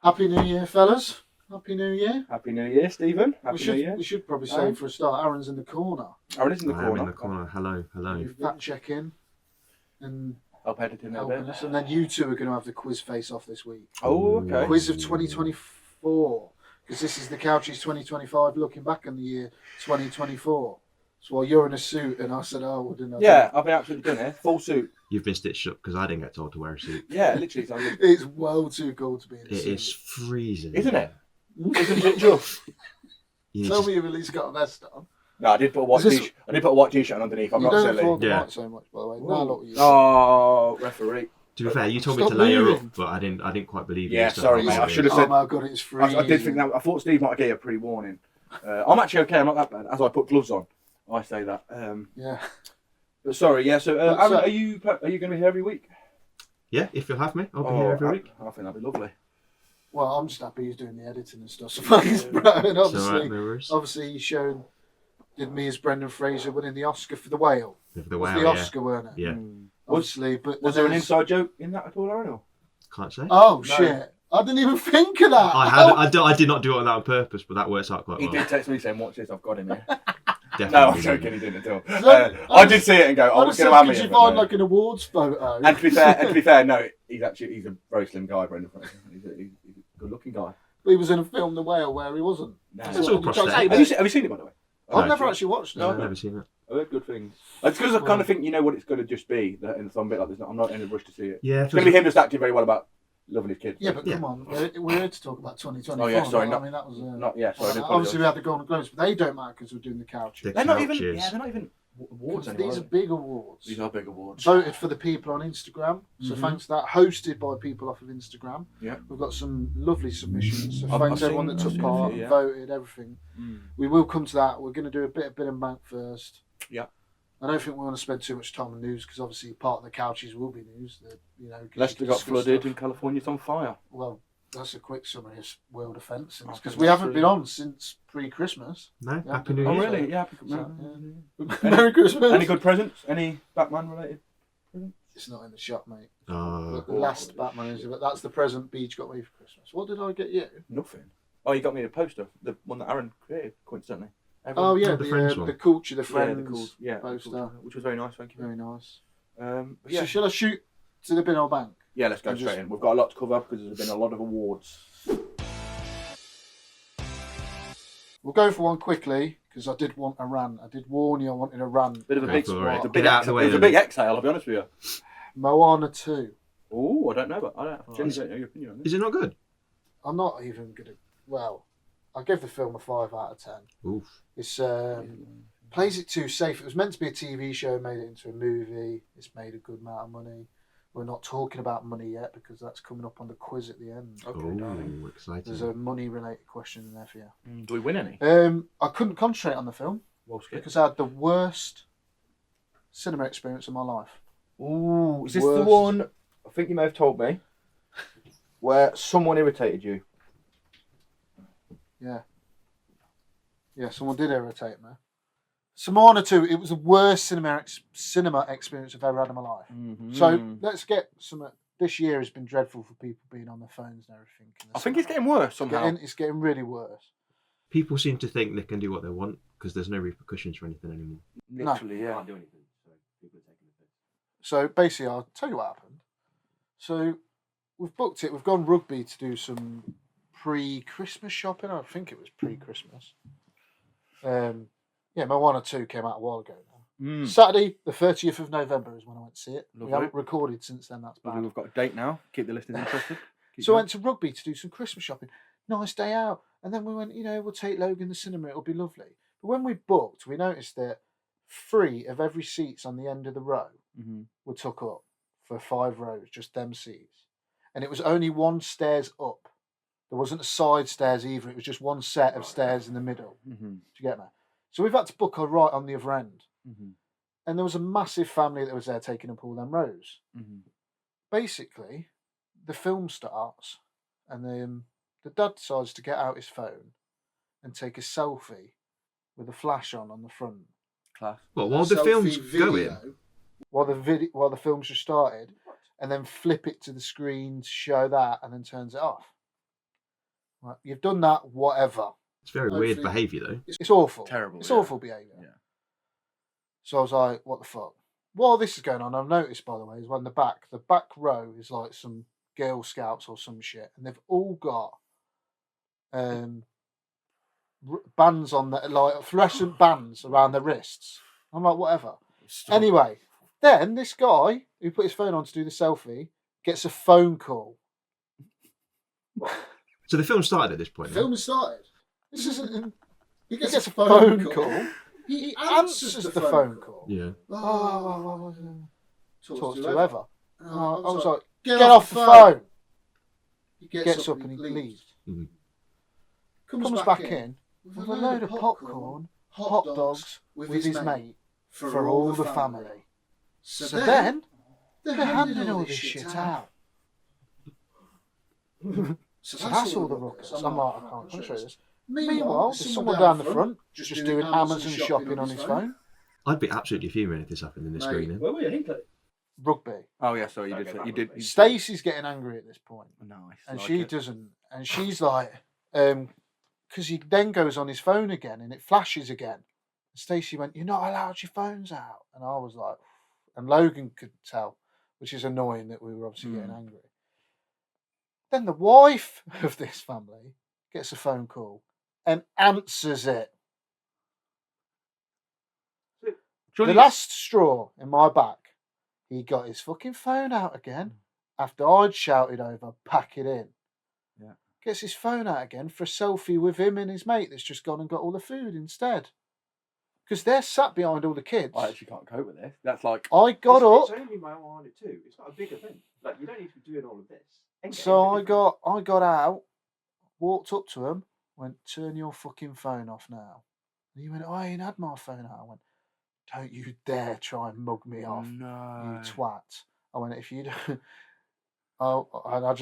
Happy New Year, fellas. Happy New Year. Happy New Year, Stephen. Happy New Year. We should probably say for a start, Aaron's in the corner. Aaron is in the corner. I'm in the corner. Hello. You fact check in and I'll edit in a bit. us, and then you two are going to have the quiz face off this week. Oh, okay. Quiz of 2024, because this is the Couchies 2025, looking back on the year 2024. So while you're in a suit, and I said, "Oh, well, didn't I?" Yeah, I've been absolutely done it. Full suit. You've been stitched up because I didn't get told to wear a suit. Yeah, literally. It's well too cool to be in a suit. It is freezing. Isn't it? Isn't it just? Tell me you've at least got a vest on. No, I did put a white t-shirt. I did put a white t-shirt on underneath. I'm you not don't silly. afford the Yeah. mic so much, by the way. No, look, you. Oh, referee. To be fair, you told me Stop to layer moving. up, but I didn't quite believe you. Yeah, sorry, mate. I should have said. Oh my god, it's free. I did think that. I thought Steve might give you a pre-warning. I'm actually okay. I'm not that bad. As I put gloves on, I say that. Yeah. But sorry. Yeah. So, But, Aaron, are you going to be here every week? Yeah, if you'll have me, I'll be here every week. I think that'd be lovely. Well, I'm just happy he's doing the editing and stuff. So thanks, bro. And obviously he's shown. Did me as Brendan Fraser winning the Oscar for The Whale? The Was whale, the Oscar, weren't it? Yeah. Obviously, but Was there an inside joke in that at all, Aaron? Can't say. Oh shit! I didn't even think of that. I did not do it on purpose, but that works out quite well. He did text me saying, "Watch this, I've got him here." Definitely. No, I'm joking. He didn't at all. I did see it and go, "Oh, we're going to have me." Could you find like an awards photo? And to be fair, no, he's a very slim guy, Brendan Fraser. He's a good-looking guy. But he was in a film, The Whale, where he wasn't. No. It's all prosthetic. Have you seen it, by the way? I've never actually watched it. No, I've never seen it. I heard good things. It's because I kind of think you know what it's going to just be, and some bit like this. I'm not in a rush to see it. Yeah, It's going to be him just acting very well about loving his kids. Yeah, but come on, we're here to talk about 2024. Oh yeah, sorry. I mean, that was not yeah. Sorry, I did obviously we had the Golden Globes, but they don't matter because we're doing the Couchies. They're not even. Yeah, they're not even awards anymore. These are big awards. These are big awards. Voted for the people on Instagram, so thanks to that. Hosted by people off of Instagram. Yeah, we've got some lovely submissions. So I've thanks seen- everyone that took I've seen part, a few, yeah. voted, everything. We will come to that. We're going to do a bit of bank first. Yeah. I don't think we want to spend too much time on news because obviously part of the Couchies will be news. That Leicester got flooded and California's on fire. Well, that's a quick summary of world events Oh, because we haven't been on since pre-Christmas. No, Yeah. Happy New Year. Oh really? Yeah. Merry Christmas. Any good presents? Any Batman related? It's not in the shop, mate. Oh. The last Batman is, but that's the present Beej got me for Christmas. What did I get you? Nothing. Oh, you got me a poster, the one that Aaron created, coincidentally. Oh yeah, the Friends one. the Couchies, the Friends poster, which was very nice. Thank you. Very nice. Yeah. So shall I shoot to the bin or bank? Yeah, let's go straight in. We've got a lot to cover because there's been a lot of awards. We'll go for one quickly because I did want a rant. I did warn you I wanted a rant. Bit of a big for it. a Get out of the way, It was a then. big exhale, I'll be honest with you. Moana 2. Oh, I don't know, but I genuinely don't know your opinion on this. Is it not good? I'm not even gonna. Well, I gave the film a 5 out of 10. Oof. It's plays it too safe. It was meant to be a TV show, made it into a movie. It's made a good amount of money. We're not talking about money yet because that's coming up on the quiz at the end. Okay, darling. Oh, exciting. There's a money-related question in there for you. Do we win any? I couldn't concentrate on the film Well, skip. because I had the worst cinema experience of my life. Ooh, is this Worst. the one? I think you may have told me where someone irritated you. Yeah, someone did irritate me. Moana 2, it was the worst cinema experience I've ever had in my life. Mm-hmm. So let's get some. This year has been dreadful for people being on their phones and everything. I think it's getting worse somehow. It's getting really worse. People seem to think they can do what they want because there's no repercussions for anything anymore. Literally, yeah. Can't do anything, so people are taking the piss. So basically, I'll tell you what happened. So we've booked it. We've gone rugby to do some pre-Christmas shopping. I think it was pre-Christmas. Moana 2 came out a while ago now. Saturday, the 30th of November is when I went to see it. Lovely. We haven't recorded since then, that's bad. We've got a date now. Keep the listeners interested. So I went to rugby to do some Christmas shopping. Nice day out. And then we went, we'll take Logan to the cinema. It'll be lovely. But when we booked, we noticed that 3 of every seats on the end of the row were took up for 5 rows, just them seats. And it was only 1 stairs up. There wasn't a side stairs either. It was just 1 set of stairs in the middle. Do you get me? So we've had to book a right on the other end. And there was a massive family that was there taking up all them rows. Basically, the film starts and the dad decides to get out his phone and take a selfie with a flash on the front. Class. Well, while the Selfie film's video going, while the film's just started, and then flip it to the screen to show that, and then turns it off. Right, you've done that, whatever. It's very weird behaviour, though. It's awful. Terrible. It's yeah. awful behaviour. Yeah. So I was like, what the fuck? While this is going on, I've noticed, by the way, is when the back row is like some Girl Scouts or some shit, and they've all got bands on their, like fluorescent bands around their wrists. I'm like, whatever. Stop. Anyway, then this guy who put his phone on to do the selfie gets a phone call. So the film started at this point. The film has started. This isn't. He gets a phone call. He answers the phone call. Yeah. Talks to whoever. I was like, get off the phone. He gets up and he leaves. Mhm. Comes back in with a load of popcorn, hot dogs with his mate for all the family. So then they're handing all this shit out. So that's all the ruckus. I'm like, I can't show this. Meanwhile, there's someone down the front just doing Amazon shopping on his phone. I'd be absolutely fuming if this happened in the screening. Where were you? Hinkley? Rugby. Oh yeah, sorry, you did. Stacey's getting angry at this point, Nice. and like she it. doesn't. And she's like, because he then goes on his phone again, and it flashes again. And Stacey went, "You're not allowed your phones out," and I was like, and Logan could tell, which is annoying that we were obviously getting angry. Then the wife of this family gets a phone call and answers it. The last straw in my back, he got his fucking phone out again after I'd shouted over, pack it in. Yeah. Gets his phone out again for a selfie with him and his mate that's just gone and got all the food instead. Because they're sat behind all the kids. I actually can't cope with this. That's like I got up. It's only Moana too. It's not a big event. Like you don't need to be doing all of this. So I got out, walked up to him, went, turn your fucking phone off now. And he went, I ain't had my phone out. I went, don't you dare try and mug me off, no. you twat. I went, if you don't... Oh, and I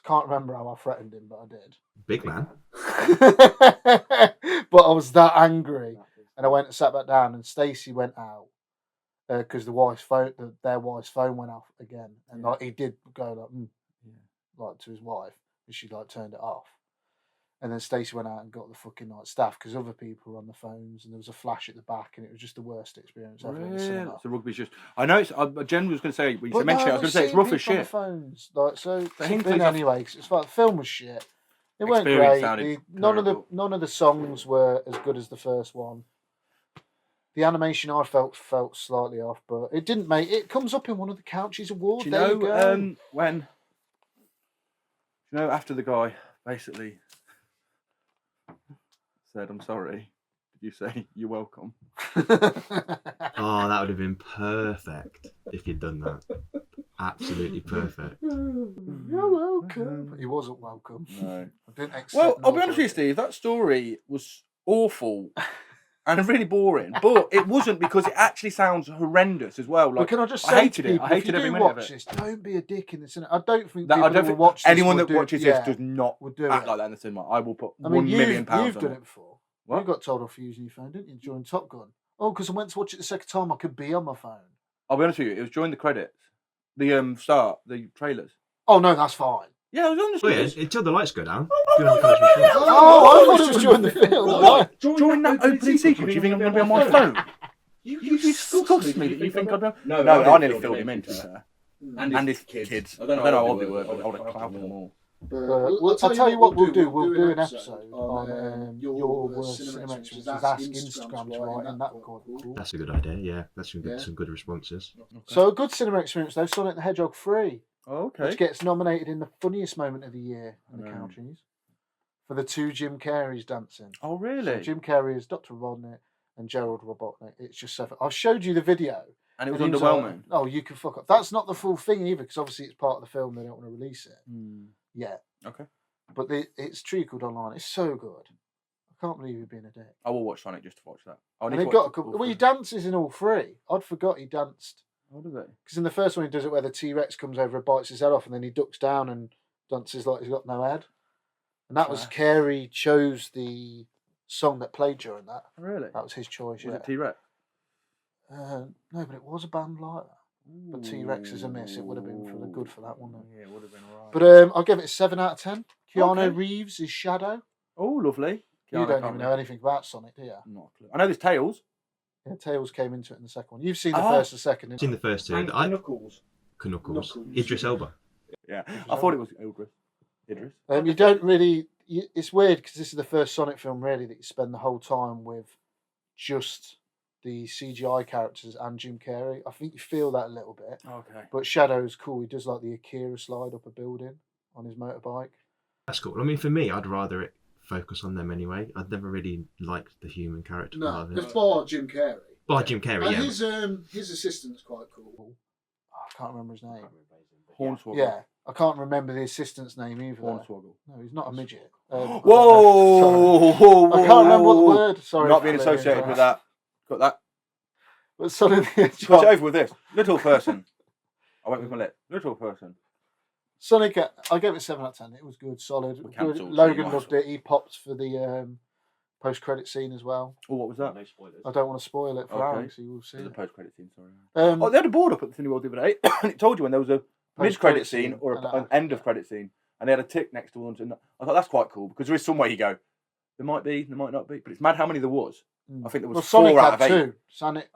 can't remember how I threatened him, but I did. Big man. But I was that angry. And I went and sat back down, and Stacey went out because their wife's phone went off again, and like he did go like to his wife, and she like turned it off. And then Stacey went out and got the fucking like staff because other people were on the phones, and there was a flash at the back, and it was just the worst experience ever in the cinema. So rugby's just. I know it's. Jen was going to say when you mentioned it, I was going to say it's rough as On the shit. phones, like so. Hinkley's Anyway, cause it's like the film was shit. It weren't Experience great. sounded None of the songs were as good as the first one. The animation I felt slightly off, but it didn't make it. Comes up in one of the Couchies awards. Do you know when? You know, after the guy basically said, "I'm sorry," did you say "you're welcome"? Oh, that would have been perfect if you'd done that. Absolutely perfect. You're welcome. He wasn't welcome. No. I didn't accept. Well, I'll be honest with you, Steve. That story was awful and really boring, but it wasn't because it actually sounds horrendous as well. But Like, can I just say I hated to it. people, I hated if every you minute of watch it. this, don't be a dick in the cinema. I don't think That, people I don't who think watch this anyone would that do watches it, this does not would do act it. like that in the cinema. I will put I mean, £1 million you've on done it. it before. What? You got told off for using your phone, didn't you, during Top Gun? Oh, because I went to watch it the second time, I could be on my phone. I'll be honest with you. It was during the credits, the start, the trailers. Oh no, that's fine. Yeah, I was on the Oh yeah, screen. until the lights go down. Behind the colours machine. Oh, I thought it was during the film. What? During that opening sequence, you think I'm going to be on my phone? You disgust me that you think I'd be on... No, I nearly filled him in, to be fair. And his kids. I don't know what they were, but I would have clouted them all. I'll tell you what we'll do. We'll do an episode on your worst cinema experiences. Ask Instagram to write in that code. That's a good idea. Yeah, that's some good responses. So a good cinema experience though, Sonic the Hedgehog 3, Oh, okay. which gets nominated in the funniest moment of the year in the Couchies for the two Jim Carreys dancing. Oh, So really? Jim Carrey is Dr. Robotnik and Gerald Robotnik. It's just so. I've showed you the video. And it was And underwhelming. Oh, you can fuck up. That's not the full thing either, because obviously it's part of the film. They don't want to release it yet. Okay. But it's trickled online. It's so good. I can't believe you're being a dick. I will watch Sonic just to watch that. And they've got a couple. Well, he dances in all three. I'd forgot he danced. What is it? Because in the first one he does it where the T-Rex comes over and bites his head off, and then he ducks down and dances like he's got no head. And that was Carey chose the song that played during that. Really? That was his choice. Was Yeah. it T-Rex? No, but it was a band like that. But T-Rex is a miss. It would have been for the good for that, wouldn't it? Yeah, it would have been alright. But I'll give it a 7 out of 10. Keanu Reeves is Shadow. Oh, lovely. You don't even know anything about Sonic, do you? Not a clue. I know there's Tails. Yeah, Tails came into it in the second one. You've seen the first and second, I've seen the first two. Knuckles. Knuckles. Idris Elba. Yeah, I thought it was Idris. You don't really... it's weird because this is the first Sonic film, really, that you spend the whole time with just the CGI characters and Jim Carrey. I think you feel that a little bit. Okay. But Shadow's cool. He does like the Akira slide up a building on his motorbike. That's cool. I mean, for me, I'd rather it focus on them anyway. I'd never really liked the human character part of it. It's bar Jim Carrey. Bar Jim Carrey, and his assistant's quite cool. I can't remember his name. Hornswoggle. Yeah, I can't remember the assistant's name either. Hornswoggle. No, he's not a midget. Whoa! I can't remember what the word. Sorry, Not being associated with that. Got that. But Sonic the Switch Hedgehog. over with this. Little person. I went with my lip. Little person. Sonic, I gave it 7 out of 10. It was good, solid. We Good. cancelled, Logan so you loved it. He popped for the post-credit scene as well. Oh, what was that? No spoilers. I don't want to spoil it for Okay. Alex. He will see There's a it. post-credit scene, sorry. Um, They had a board up at the Cineworld the other day, and it told you when there was a mid-credit scene or and an end-of-credit scene, and they had a tick next to one. And I thought, that's quite cool, because there is some way you go, there might be, there might not be, but it's mad how many there was. I think there was Sonic 4 out of had 8. 2.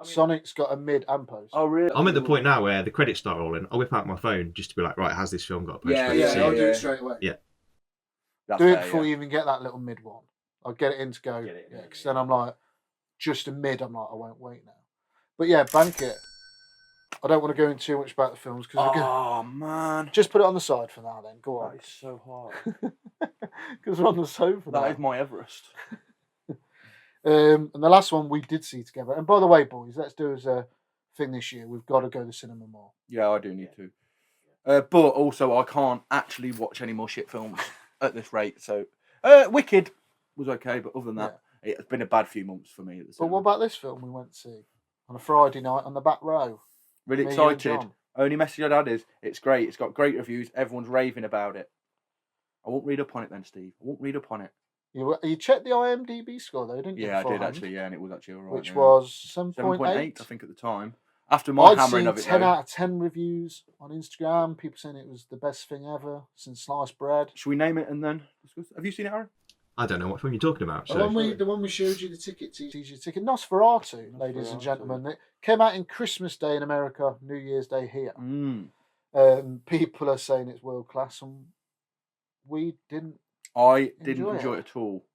Sonic's got a mid and post. Oh, really? I'm at the point now where the credits start rolling. I whip out my phone just to be like, right, has this film got a post Yeah, credit scene? I'll do it straight away. Yeah. That's Do it fair, before yeah. you even get that little mid one. I'll get it in to go. Get it in, Because then I'm like, just a mid, I'm like, I won't wait now. But yeah, bank it. I don't want to go into too much about the films because Oh, man. just put it on the side for now. Then go on, That is so hard. because we're on the sofa. That now. is my Everest. And the last one we did see together. And by the way, boys, let's do as a thing this year. We've got to go to the cinema more. Yeah, I do need to. But also, I can't actually watch any more shit films at this rate. So, Wicked was okay, but other than that, it's been a bad few months for me at the But cinema. what about this film we went to see on a Friday night on the back row? Really Me, you and excited. John. Only message I'd add is it's great. It's got great reviews. Everyone's raving about it. I won't read up on it then, Steve. I won't read up on it. You checked the IMDb score though, didn't you? Yeah, I did beforehand? actually. Yeah, and it was actually alright. Which yeah. was 7.8, 7.8. I think, at the time. After my I'd hammering seen of it, 10 though. out of 10 reviews on Instagram. People saying it was the best thing ever since sliced bread. Should we name it and then discuss? Have you seen it, Aaron? I don't know what film you're talking about. The So. one we showed you the ticket to, Nosferatu, ladies and gentlemen. It came out in Christmas Day in America, New Year's Day here. People are saying it's world class, and we didn't. I didn't Enjoy enjoy it. it at all.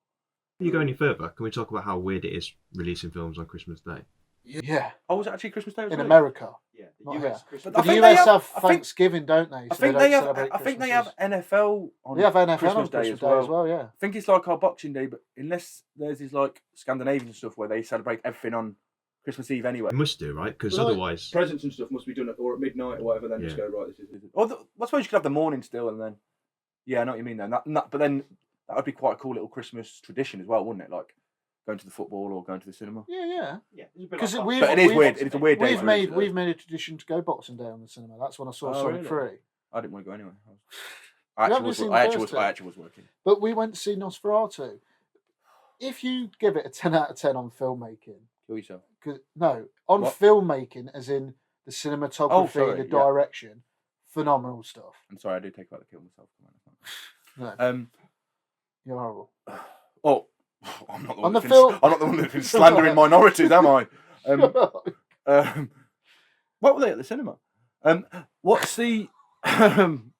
Before you go any further, can we talk about how weird it is releasing films on Christmas Day? Yeah, Oh, was it actually Christmas Day? as in well? America. Yeah, Not the here. US Christmas. But I The think US they have I think- Thanksgiving, don't they? I So think don't they have. celebrate I think they Christmases. have NFL on. They have NFL Christmas on Day Christmas as Day well. as well, yeah. I think it's like our Boxing Day, but unless there's these like Scandinavian stuff where they celebrate everything on Christmas Eve anyway. It must do, right? Because Well, otherwise, Presents and stuff must be done at midnight or whatever. Then just Yeah. go right. This is. Or I suppose you could have the morning still, and then yeah, I know what you mean. Then but then that would be quite a cool little Christmas tradition as well, wouldn't it? Like going to the football or going to the cinema. Yeah. Yeah, Because But it is weird. It's a weird day. We've for made it. we've made a tradition to go Boxing Day on the cinema. That's when I saw Oh, Sonic really? 3. I didn't want to go anyway. You haven't I seen actually the was. first I two? actually was working. But we went to see Nosferatu. If you give it a 10 out of 10 on filmmaking, Kill yourself. on What? filmmaking, as in the cinematography, Oh, sorry, the yeah. direction, phenomenal stuff. I'm sorry, I do take about the kill myself. No, you're horrible. Oh, I'm not the On one. the That's film- been, I'm not the one that's been slandering minorities, am I? What were they at the cinema? What's the On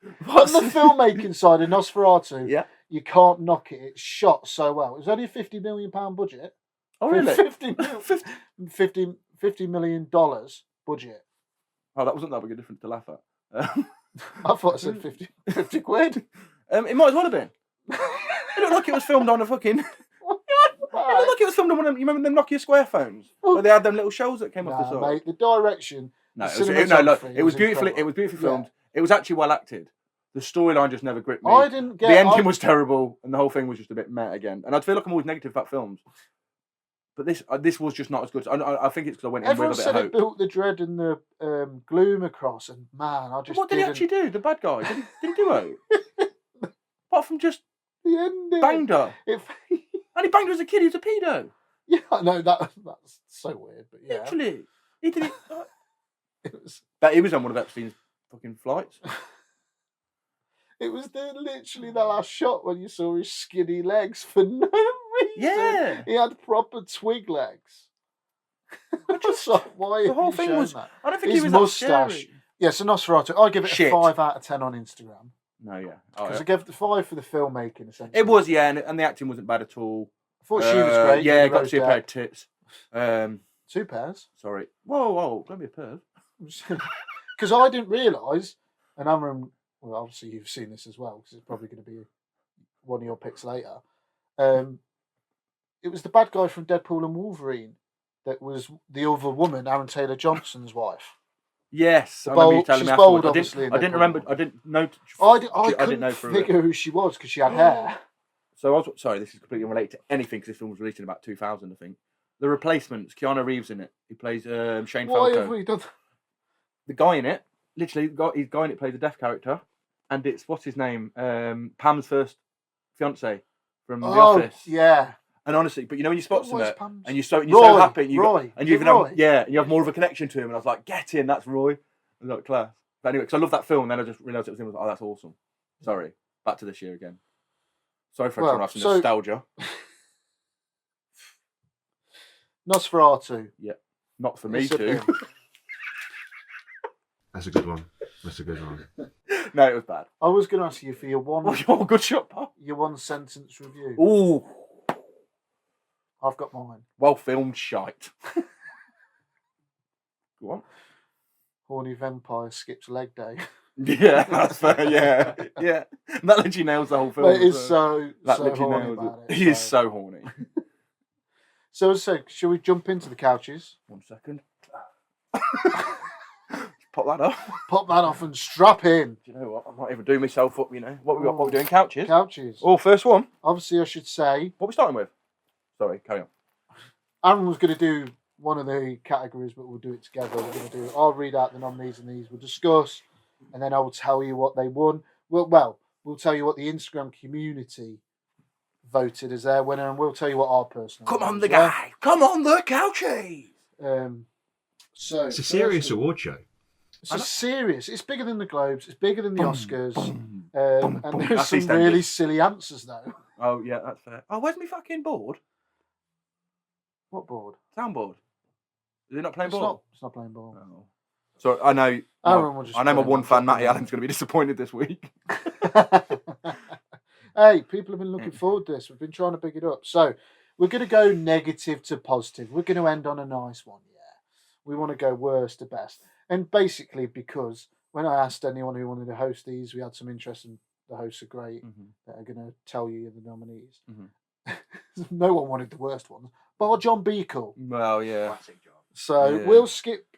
the filmmaking side of Nosferatu, Yeah. you can't knock it. It's shot so well. It was only a £50 million budget. Oh really? $50 million budget. Oh, that wasn't that big a difference to laugh at. I thought I said 50 quid. It might as well have been. It looked like it was filmed on a fucking. It looked like it was filmed on one of them. You remember them Nokia Square phones where they had them little shells that came off the Nah, side. mate, the direction. No, the it was cinematography beautifully. incredible. It was beautifully Yeah. filmed. It was actually well acted. The storyline just never gripped me. I didn't get The ending was terrible, and the whole thing was just a bit meh again. And I feel like I'm always negative about films, but this was just not as good. I think it's because I went in Everyone with a bit said of it hope. built the dread and the gloom across, and man, I just What did he didn't. actually do? The bad guy did he do it? Apart from just The ending. banged her, It, and he banged her as a kid. He was a pedo. yeah, I know that's so weird, but yeah, Literally, he did it. it was. But he was on one of Epstein's fucking flights. It was literally the last shot when you saw his skinny legs for no reason. Yeah. He had proper twig legs. Why The whole thing was. that? I don't think His he was moustache. that scary. Yeah, so Nosferatu, I give it Shit. a 5 out of 10 on Instagram. No, yeah. Because I gave it the 5 for the filmmaking, essentially. It was, yeah, and the acting wasn't bad at all. I thought she was great. Yeah, got to see a pair of tits. 2 pairs. Sorry. Whoa, don't be a perv. Because I didn't realise, and Amram, well, obviously you've seen this as well, because it's probably going to be one of your picks later. It was the bad guy from Deadpool and Wolverine that was the other woman, Aaron Taylor Johnson's wife. Yes, I remember you telling me afterwards. I didn't remember. I didn't know. I couldn't figure who she was because she had hair. So sorry, this is completely unrelated to anything because this film was released in about 2000, I think. The Replacements, Keanu Reeves in it. He plays Shane Why Falco. have we done? The guy in it, literally, his guy in it plays a deaf character, and it's what's his name, Pam's first fiance from The Office. Yeah. And honestly, but you know when you spot something and you're so happy, and you have more of a connection to him, and I was like, get in, that's Roy. I was like, class. But anyway, because I love that film, and then I just realised it was him. I was like, oh, that's awesome. Sorry, back to this year again. Sorry for trying to have some nostalgia. Nosferatu. Yeah, not for me too. That's a good one. No, it was bad. I was going to ask you for your one. Oh, good shot, Pop. Your 1 sentence review. Ooh. I've got mine. Well filmed shite. Go on. Horny vampire skips leg day. Yeah, that's fair. Yeah. That literally nails the whole film. But it is so horny about it. He is so horny. So, shall we jump into the couches? 1 second. Pop that off. Pop that off and strap in. Do you know what? I'm not even doing myself up, you know. What we got? What we doing? Couches? Couches. Oh, first one. Obviously, I should say... What are we starting with? Sorry, carry on. Aaron was going to do one of the categories, but we'll do it together. I'll read out the nominees and these. We'll discuss, and then I will tell you what they won. We'll tell you what the Instagram community voted as their winner, and we'll tell you what our personal... Come on, the guy! Come on, the Couchies! So it's a serious award show. It's serious. It's bigger than the Globes. It's bigger than the Oscars. And there's some really silly answers, though. Oh, yeah, that's fair. Oh, where's my fucking board? What board? Soundboard. Is it not playing ball? It's not playing ball. Oh. So I know my one fan, Matty Allen's going to be disappointed this week. Hey, people have been looking forward to this. We've been trying to pick it up. So we're going to go negative to positive. We're going to end on a nice one, yeah. We want to go worst to best. And basically because when I asked anyone who wanted to host these, we had some interest in the hosts are great that are going to tell you the nominees. No one wanted the worst ones, bar John Beacall. Well, yeah. Classic John. So we'll skip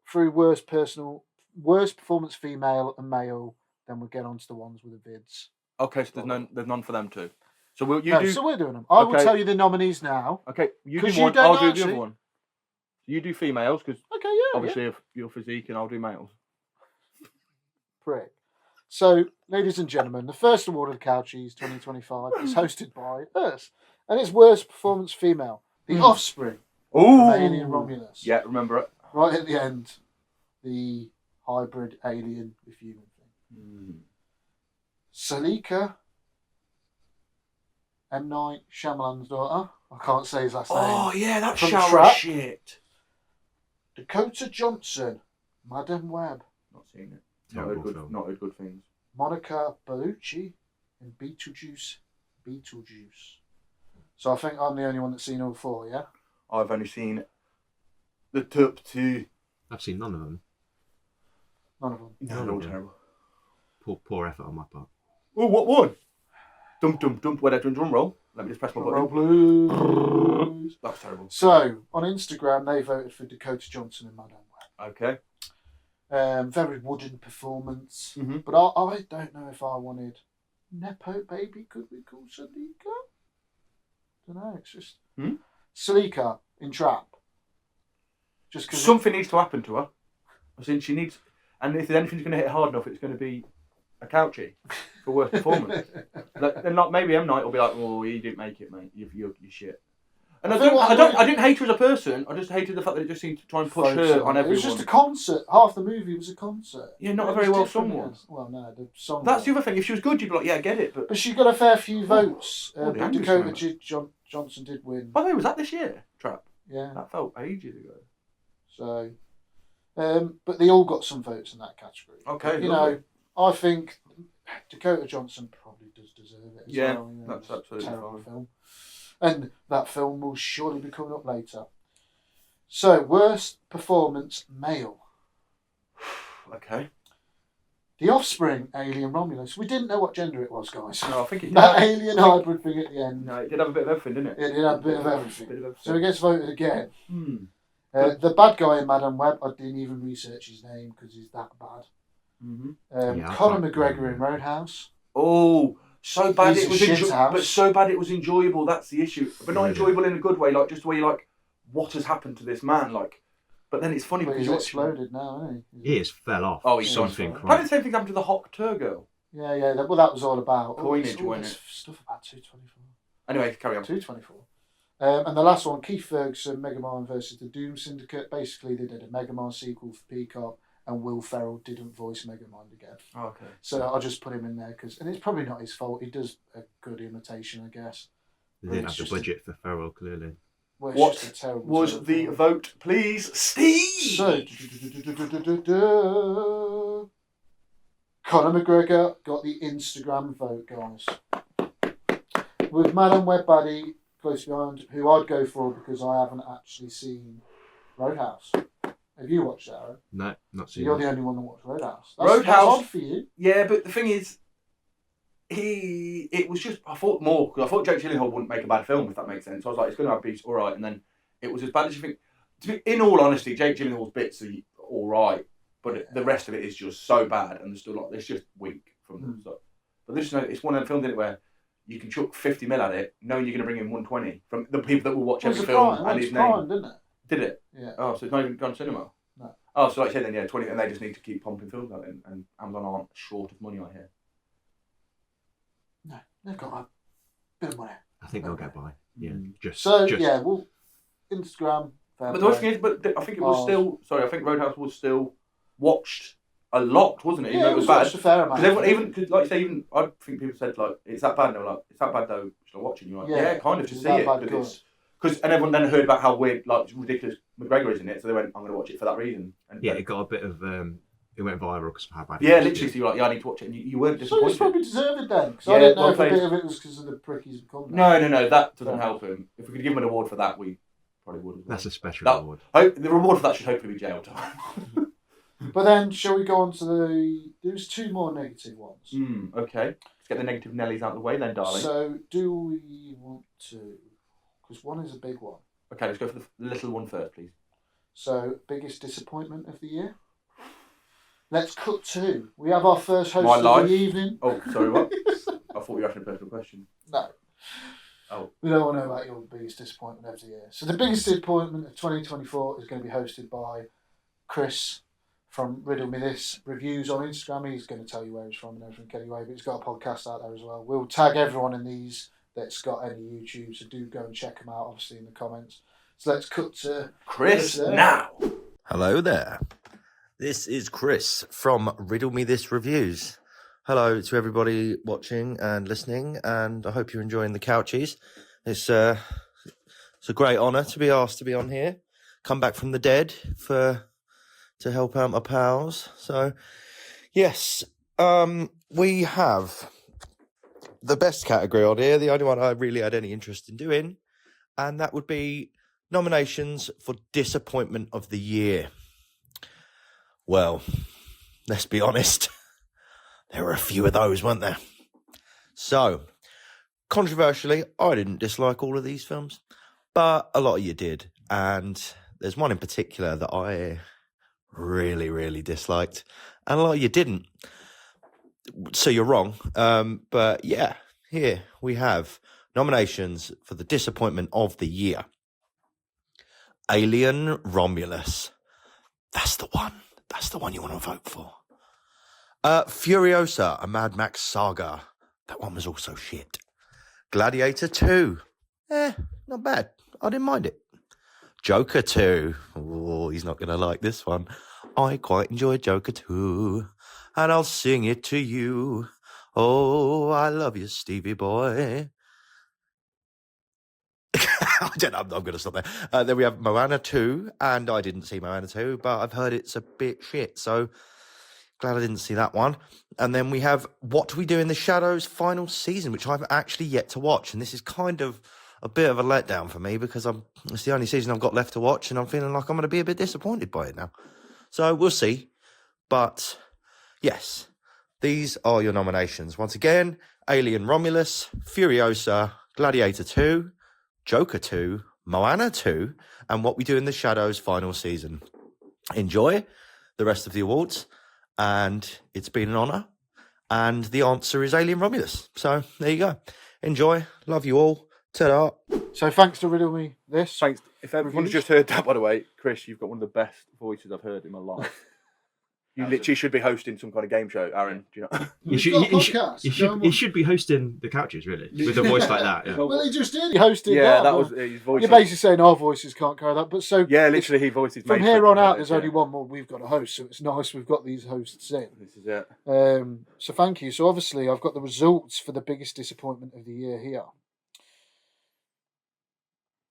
through worst performance female and male, then we'll get on to the ones with the vids. Okay, so there's none for them too. So so we're doing them. I will tell you the nominees now. Okay, you do one, I'll do the other one. You do females, because obviously of your physique, and I'll do males. Prick. So, ladies and gentlemen, the first award of the Couchies 2025 is hosted by us. And it's worst performance female. The Offspring. Ooh. Alien Romulus. Yeah, remember it. Right at the end, the hybrid alien with human thing. Salika, M. Night Shyamalan's daughter. I can't say his last name. Oh, yeah, that From shower Trap. shit. Dakota Johnson, Madam Web. Not seen it. Terrible film. Not heard good things. Monica Bellucci, and Beetlejuice. So I think I'm the only one that's seen all 4, yeah? I've only seen the top 2. I've seen none of them. None of them. No, they're all terrible. Poor effort on my part. Oh, what one? Dum. Where they're doing drum roll. Let me just press my button. Roll blues. That's terrible. So, on Instagram, they voted for Dakota Johnson and Madame Web. Okay. Very wooden performance. Mm-hmm. But I don't know if I wanted Nepo Baby, could we call Salika? Don't know, it's just... Salika in Trap. Just cause something needs to happen to her. I think she needs... And if anything's going to hit hard enough, it's going to be a Couchie for worst performance. Then maybe M. Night will be like, oh, you didn't make it, mate. You're shit. And I didn't hate her as a person. I just hated the fact that it just seemed to try and push her on everyone. It was just a concert. Half the movie was a concert. Yeah, not a very well sung one. Well, no, the song. That's the other thing. If she was good, you'd be like, yeah, I get it. But she got a fair few votes. Dakota Johnson did win. By the way, was that this year? Trap. Yeah. That felt ages ago. So, but they all got some votes in that category. Okay. But, I think Dakota Johnson probably does deserve it as well. That's absolutely terrible fine. film. And that film will surely be coming up later. So, worst performance male. Okay. The Offspring, Alien Romulus. We didn't know what gender it was, guys. No, I think it did. That alien hybrid thing at the end. No, it did have a bit of everything, didn't it? It did have a bit of everything. So it gets voted again. Hmm. The bad guy in Madame Web, I didn't even research his name because he's that bad. Mm-hmm. Conor McGregor in Roadhouse. Oh, so bad He's it was but so bad it was enjoyable. That's the issue. But not enjoyable in a good way, like just where you're like, what has happened to this man? Like, but then it's funny because he's exploded now, isn't he? He has fell off. Oh, he's something. How did the same thing happen to the Hawk Tur girl? Yeah. Well, that was all about coinage, wasn't it? Stuff about 224. Anyway, carry on. 224. And the last one, Keith Ferguson, Mega Man versus the Doom Syndicate. Basically, they did a Mega Man sequel for Peacock, and Will Ferrell didn't voice Mega Man again. Oh, okay. So I'll just put him in there and it's probably not his fault. He does a good imitation, I guess. They didn't have the budget for Ferrell, clearly. Well, what was the vote, please, Steve? So, Conor McGregor got the Instagram vote, guys. With Madame Web Baddie close behind, who I'd go for because I haven't actually seen Roadhouse. Have you watched that, Aaron? No, not seen. So you're the only one that watched Roadhouse. That's odd for you. Yeah, but the thing is, it was just, I thought more, because I thought Jake Gyllenhaal wouldn't make a bad film, if that makes sense. So I was like, it's going to have beats, all right. And then it was as bad as you think. To be, in all honesty, Jake Gyllenhaal's bits are all right, but the rest of it is just so bad, and it's just weak from them. So, but this, it's one of the films in it where you can chuck 50 mil at it, knowing you're going to bring in 120 from the people that will watch every film and his name. Didn't it? Did it? Yeah. Oh, so it's not even gone cinema? No. Oh, so like I said then, yeah, 20, and they just need to keep pumping films out, and Amazon aren't short of money, I hear. No, they've got a bit of money. I think they'll get by. Yeah. Yeah, well, Instagram. But the worst thing is, I think it was still. Sorry, I think Roadhouse was still watched a lot, wasn't it? Even though it was bad. A fair amount. Because like you say, even I think people said like, "It's that bad," and they were like, "It's that bad though." Should I watch it? You're like, "Yeah, kind of to see it." Because and everyone then heard about how weird, like ridiculous McGregor is in it, so they went, "I'm going to watch it for that reason." And yeah, it got a bit of. It went viral because of how bad. Yeah, literally. So you're like, "Yeah, I need to watch it," and you weren't disappointed. So it's probably deserved then. Because I didn't know if a bit of it was because of the prick he's become. No, that doesn't help him. If we could give him an award for that, we probably would. That's a special award. The reward for that should hopefully be jail time. But then, shall we go on to there's two more negative ones. Okay. Let's get the negative Nellies out of the way then, darling. So, do we want to... Because one is a big one. Okay, let's go for the little one first, please. So, biggest disappointment of the year? Let's cut to. We have our first host of the evening. Oh, sorry, what? I thought you were asking a personal question. No. Oh. We don't want to know about your biggest disappointment of the year. So, the biggest disappointment of 2024 is going to be hosted by Chris from Riddlemethis Reviews on Instagram. He's going to tell you where he's from and everything anyway, but he's got a podcast out there as well. We'll tag everyone in these that's got any YouTube, so do go and check them out, obviously, in the comments. So let's cut to Chris now. Hello there. This is Chris from Riddlemethis Reviews. Hello to everybody watching and listening, and I hope you're enjoying the Couchies. It's a great honour to be asked to be on here. Come back from the dead to help out my pals. So, yes, we have the best category on here, the only one I really had any interest in doing, and that would be nominations for Disappointment of the Year. Well, let's be honest, there were a few of those, weren't there? So, controversially, I didn't dislike all of these films, but a lot of you did, and there's one in particular that I really, really disliked, and a lot of you didn't. So you're wrong. But yeah, here we have nominations for the disappointment of the year. Alien Romulus. That's the one. That's the one you want to vote for. Furiosa, a Mad Max saga. That one was also shit. Gladiator 2. not bad. I didn't mind it. Joker 2. Oh, he's not going to like this one. I quite enjoyed Joker 2, and I'll sing it to you. Oh, I love you, Stevie boy. I'm going to stop there. Then we have Moana 2, and I didn't see Moana 2, but I've heard it's a bit shit, so glad I didn't see that one. And then we have What Do We Do in the Shadows final season, which I've actually yet to watch, and this is kind of a bit of a letdown for me because it's the only season I've got left to watch, and I'm feeling like I'm going to be a bit disappointed by it now. So we'll see. But yes, these are your nominations. Once again, Alien Romulus, Furiosa, Gladiator 2, Joker 2, Moana 2, and What We Do in the Shadows final season. Enjoy the rest of the awards, and it's been an honour. And the answer is Alien Romulus. So there you go. Enjoy. Love you all. Ta-da. So thanks to Riddle Me This. Thanks. If everyone's just heard that, by the way, Chris, you've got one of the best voices I've heard in my life. You literally should be hosting some kind of game show, Aaron. Do you know? He should be hosting the Couchies, really, with a voice like that. Yeah. Well, he just did. He hosted yeah, that. that was his voice. You're basically saying our voices can't carry that. But so yeah, literally, he voices. From here on out, there's only one more we've got a host, so it's nice we've got these hosts in. This is it. So thank you. So obviously, I've got the results for the biggest disappointment of the year here.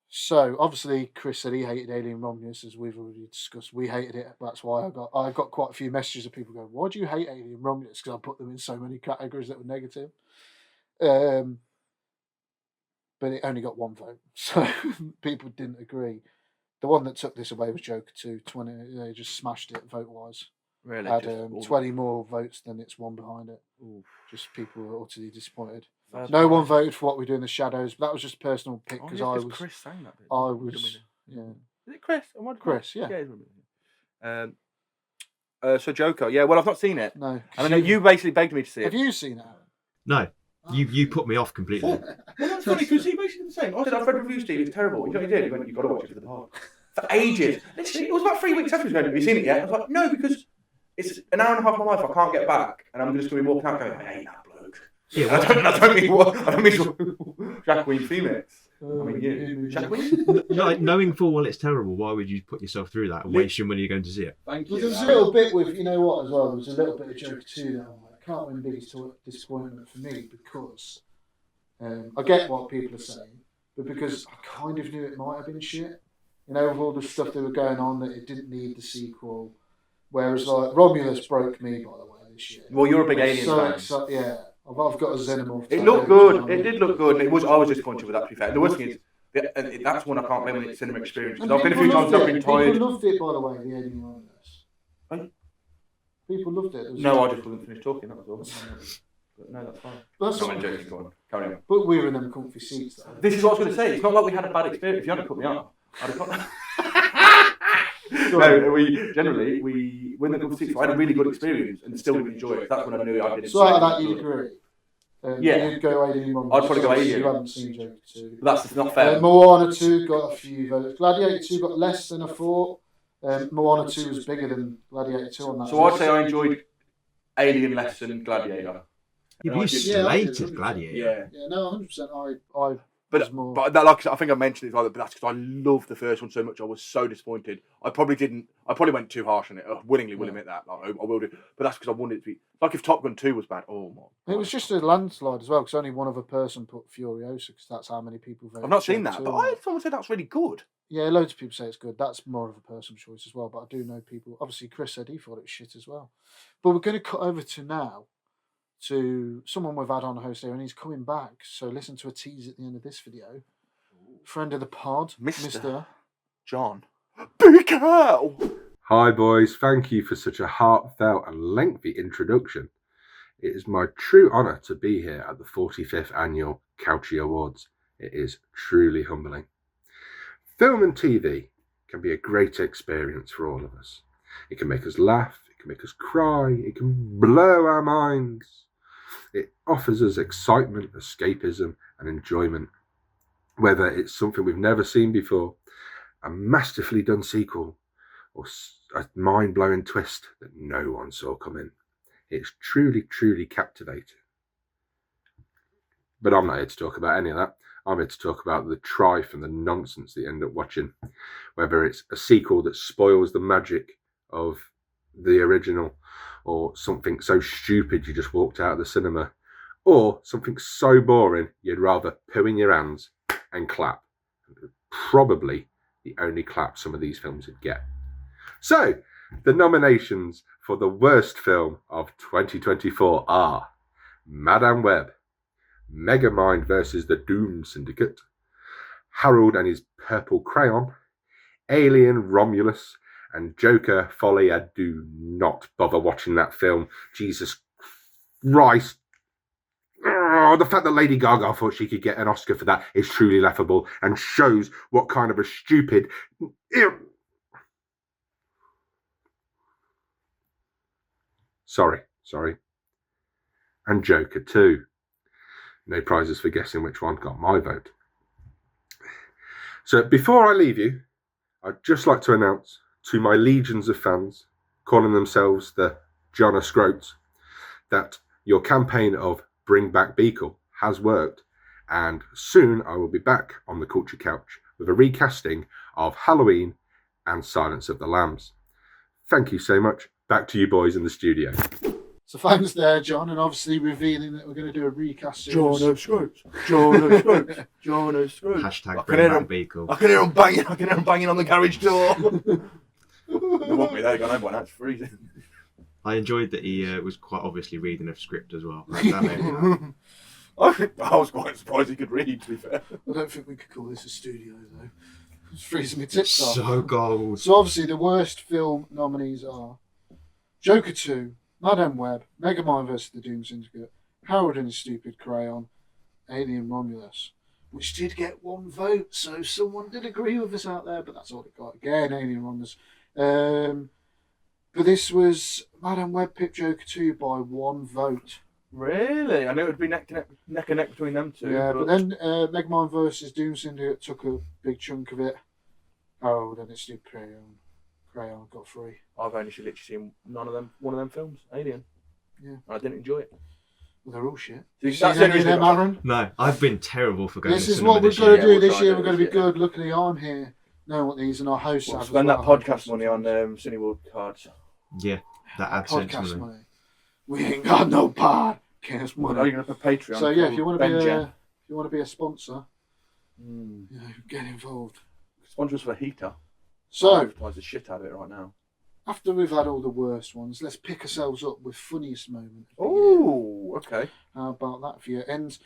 So obviously, Chris said he hated Alien Romulus, as we've already discussed. We hated it. That's why I got quite a few messages of people going, "Why do you hate Alien Romulus?" Because I put them in so many categories that were negative. But it only got one vote, so people didn't agree. The one that took this away was Joker 2. They just smashed it vote wise. Really, had 20 more votes than its one behind it. Oof. Just people were utterly disappointed. No one voted for What We Do in the Shadows, but that was just a personal pick because I was. Chris sang that bit. I was. Yeah. Is it Chris? Chris, yeah. So Joker, yeah. Well, I've not seen it. No. I mean, you basically begged me to see it. Have you seen it? No. You put me off completely. Well, that's funny because he basically did the same. I said, I've read reviews, Steve, it's terrible. You know what he did? He went, you've got to watch it for the part. For ages. Literally, it was about 3 weeks after he was going, have you seen it yet? I was like, no, because it's an hour and a half of my life I can't get back, and I'm just going to be walking out going, I hate that bloke. Yeah, I don't mean Jacqueline Phoenix. I mean you. Jacqueline? Knowing full well it's terrible, why would you put yourself through that and waste your money you're going to see it? Thank you. There was a little bit with, you know what, as well, there was a little bit of Joker 2 that I can't win biggest disappointment for me because I get what people are saying, but because I kind of knew it might have been shit. You know, with all the stuff that were going on, that it didn't need the sequel. Whereas, like, Romulus broke me, by the way, this year. Well, you're a big Alien fan. So, yeah, I've got a Xenomorph. It looked good. It did look good. And I was disappointed with that, to be fair. The worst thing is, that's one I can't blame in the cinema experience. Because I've been a few times, I've been tired. People loved it, by the way, the Alien Romulus. People loved it. No, I just wasn't finished talking, that was all. But no, that's fine. That's I'm joking, go on. Carry on. But we were in them comfy seats, though. This is what I was going to say. It's not like we had a bad experience. If you hadn't put me on, I'd have got... No, we win the comfy seats. I had a really good experience and still didn't enjoy it. That's when I knew I didn't. So out of that, you'd agree? Yeah. You'd go Alien Romulus. I'd probably go Alien. You haven't seen Joker 2. That's not fair. Moana 2 got a few votes. Gladiator 2 got less than I thought. Moana 2 was bigger than Gladiator 2 on that. So I'd say I enjoyed Alien less than Gladiator. You slated Gladiator. Yeah, no, 100%. I But like I think I mentioned it, but that's because I loved the first one so much. I was so disappointed. I probably went too harsh on it. I willingly will admit that. Like, I will do. But that's because I wanted it to be like if Top Gun 2 was bad. Oh my! It was just a landslide as well because only one other person put Furiosa because that's how many people voted. I've not seen that, but someone said that's really good. Yeah, loads of people say it's good. That's more of a personal choice as well. But I do know people. Obviously, Chris said he thought it was shit as well. But we're going to cut over to now. To someone we've had on host here, and he's coming back. So listen to a tease at the end of this video. Friend of the pod, Mr. John Beacall. Hi boys, thank you for such a heartfelt and lengthy introduction. It is my true honour to be here at the 45th Annual Couchie Awards. It is truly humbling. Film and TV can be a great experience for all of us. It can make us laugh, it can make us cry, it can blow our minds. It offers us excitement, escapism and enjoyment. Whether it's something we've never seen before, a masterfully done sequel, or a mind-blowing twist that no one saw coming. It's truly, truly captivating. But I'm not here to talk about any of that. I'm here to talk about the trife and the nonsense that you end up watching, whether it's a sequel that spoils the magic of the original, or something so stupid you just walked out of the cinema, or something so boring you'd rather poo in your hands and clap. Probably the only clap some of these films would get. So, the nominations for the worst film of 2024 are Madame Web, Megamind versus the Doom Syndicate, Harold and his Purple Crayon, Alien Romulus, and Joker Folly. I do not bother watching that film. Jesus Christ. Oh, the fact that Lady Gaga thought she could get an Oscar for that is truly laughable and shows what kind of a stupid... Sorry. And Joker 2. No prizes for guessing which one got my vote. So before I leave you, I'd just like to announce to my legions of fans, calling themselves the John Scroats, that your campaign of Bring Back Beacall has worked, and soon I will be back on the Culture Couch with a recasting of Halloween and Silence of the Lambs. Thank you so much. Back to you boys in the studio. So thanks there, John, and obviously revealing that we're going to do a recast series. John Scroats. Hashtag Bring Back Beacall. I can hear him banging on the garage door. They won't be there, gone home, that's freezing. I enjoyed that he was quite obviously reading a script as well. That made me laugh. I was quite surprised he could read, to be fair. I don't think we could call this a studio, though. It's freezing my tips off. So cold. So obviously the worst film nominees are Joker 2, Madame Web, Megamind vs. the Doom Syndicate, Harold and his Stupid Crayon, Alien Romulus, which did get one vote, so someone did agree with us out there, but that's all it got. Again, Alien Romulus. But this was Madame Web picked Joker 2 by one vote. Really? I knew it would be neck and neck between them two. Yeah, but then Megamind vs. Doom Syndicate took a big chunk of it. Harold and his Stupid Crayon got 3. I've only literally seen one of them films, Alien. Yeah. I didn't enjoy it. Well, they're all shit. That's the only reason, Aaron? No, I've been terrible for going This to is cinema what we've this got to year. do this year. We're going to be good. Luckily, I'm here. Know what these and our hosts have. Spend that podcast money on Cineworld cards. Yeah, that AdSense podcast money. We ain't got no podcast money. Are you going to put Patreon? So yeah, if you want to be a sponsor, you know, get involved. Sponsors for a heater. So I advertise the shit out of it right now. After we've had all the worst ones, let's pick ourselves up with funniest moment. Oh, okay. How about that for you? And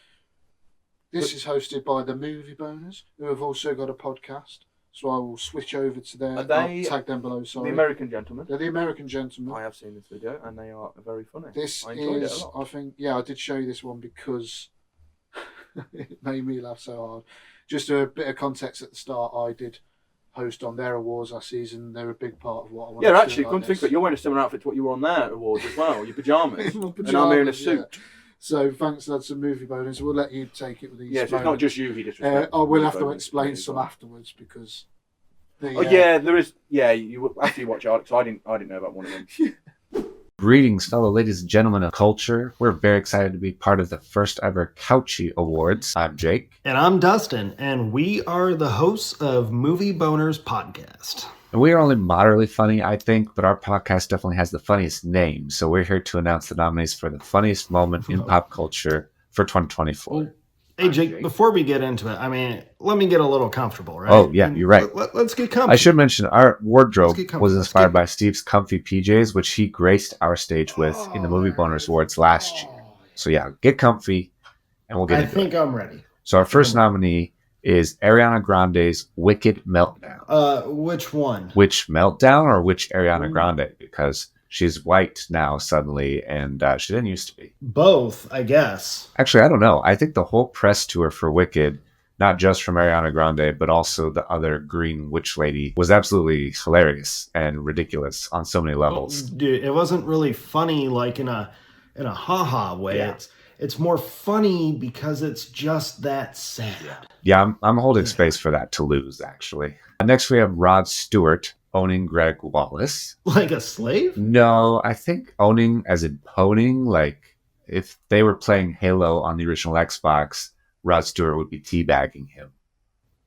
this is hosted by the MovieBonerz, who have also got a podcast. So I will switch over to their... I'll tag them below, sorry. The American Gentlemen. They're the American Gentlemen. I have seen this video, and they are very funny. I enjoyed it a lot. I think, I did show you this one because it made me laugh so hard. Just a bit of context at the start, I did host on their awards last season. They're a big part of what I want to do. Yeah, actually, come think of it, you're wearing a similar outfit to what you were on their awards as well, your pyjamas. And I'm wearing a suit. Yeah. So thanks, lads, for MovieBonerz. We'll let you take it with these. Yeah, so it's not just you he disrespects. I will have to explain some afterwards because... there is. Yeah, you after you watch Alex, I didn't know about one of them. Greetings, fellow ladies and gentlemen of culture. We're very excited to be part of the first ever Couchies Awards. I'm Jake. And I'm Dustin, and we are the hosts of MovieBonerz podcast. And we are only moderately funny, I think, but our podcast definitely has the funniest name. So we're here to announce the nominees for the funniest moment in pop culture for 2024. Hey, Jake, before we get into it, let me get a little comfortable, right? Oh, yeah, you're right. Let's get comfortable. I should mention our wardrobe was inspired by Steve's comfy PJs, which he graced our stage with in the MovieBonerz Awards last year. So yeah, get comfy, and we'll get into it. I think I'm ready. So our first nominee is Ariana Grande's Wicked Meltdown. Which one? Which Meltdown or which Ariana Grande? Because she's white now suddenly, and she didn't used to be. Both, I guess. Actually, I don't know. I think the whole press tour for Wicked, not just from Ariana Grande, but also the other green witch lady, was absolutely hilarious and ridiculous on so many levels. Dude, it wasn't really funny like in a ha-ha way. Yeah. It's more funny because it's just that sad. Yeah, I'm holding space for that to lose, actually. Next, we have Rod Stewart owning Greg Wallace. Like a slave? No, I think owning as in pwning, like if they were playing Halo on the original Xbox, Rod Stewart would be teabagging him.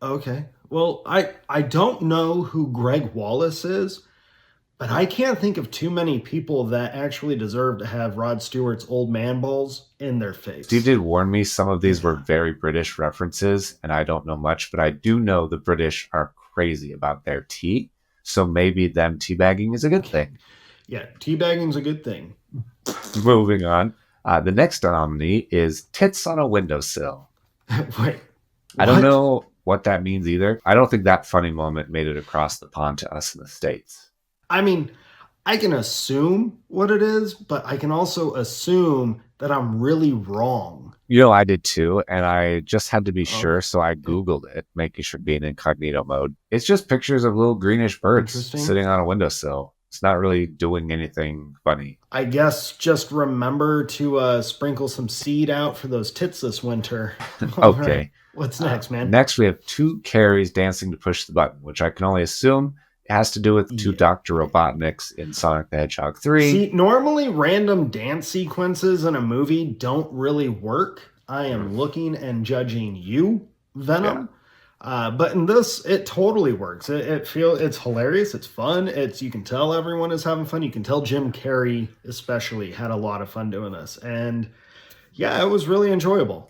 Okay. Well, I don't know who Greg Wallace is, but I can't think of too many people that actually deserve to have Rod Stewart's old man balls in their face. Steve did warn me some of these were very British references, and I don't know much, but I do know the British are crazy about their tea, so maybe them teabagging is a good thing. Yeah, teabagging's a good thing. Moving on. The next nominee is Tits on a Windowsill. Wait. I don't know what that means either. I don't think that funny moment made it across the pond to us in the States. I mean, I can assume what it is, but I can also assume that I'm really wrong. You know, I did too, and I just had to be sure, so I Googled it, making sure to be in incognito mode. It's just pictures of little greenish birds sitting on a windowsill. It's not really doing anything funny. I guess just remember to sprinkle some seed out for those tits this winter. Okay. Right. What's next, man? Next, we have two Carries dancing to push the button, which I can only assume has to do with two Dr. Robotniks in Sonic the Hedgehog 3. See, normally random dance sequences in a movie don't really work. I am looking and judging you, Venom. Yeah. But in this, it totally works. It's hilarious. It's fun. You can tell everyone is having fun. You can tell Jim Carrey especially had a lot of fun doing this. And yeah, it was really enjoyable.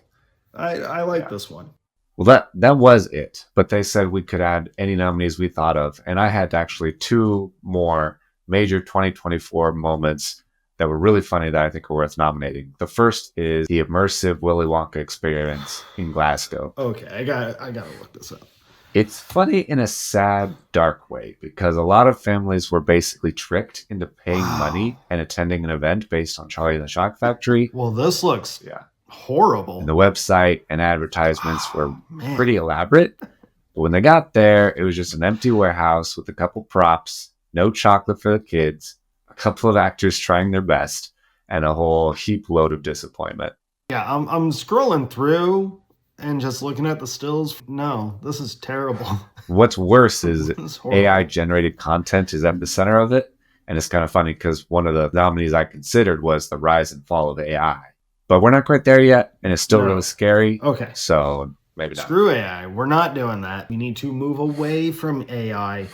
I like this one. Well, that was it. But they said we could add any nominees we thought of. And I had actually two more major 2024 moments that were really funny that I think are worth nominating. The first is the immersive Willy Wonka experience in Glasgow. Okay, I gotta look this up. It's funny in a sad, dark way because a lot of families were basically tricked into paying money and attending an event based on Charlie and the Chocolate Factory. Well, this looks horrible. And the website and advertisements were pretty elaborate. But when they got there, it was just an empty warehouse with a couple props, no chocolate for the kids, a couple of actors trying their best, and a whole heap load of disappointment. Yeah, I'm scrolling through and just looking at the stills. No, this is terrible. What's worse is AI-generated content is at the center of it. And it's kind of funny because one of the nominees I considered was the rise and fall of AI. But we're not quite there yet, and it's still really scary. Okay. So maybe not. Screw AI. We're not doing that. We need to move away from AI.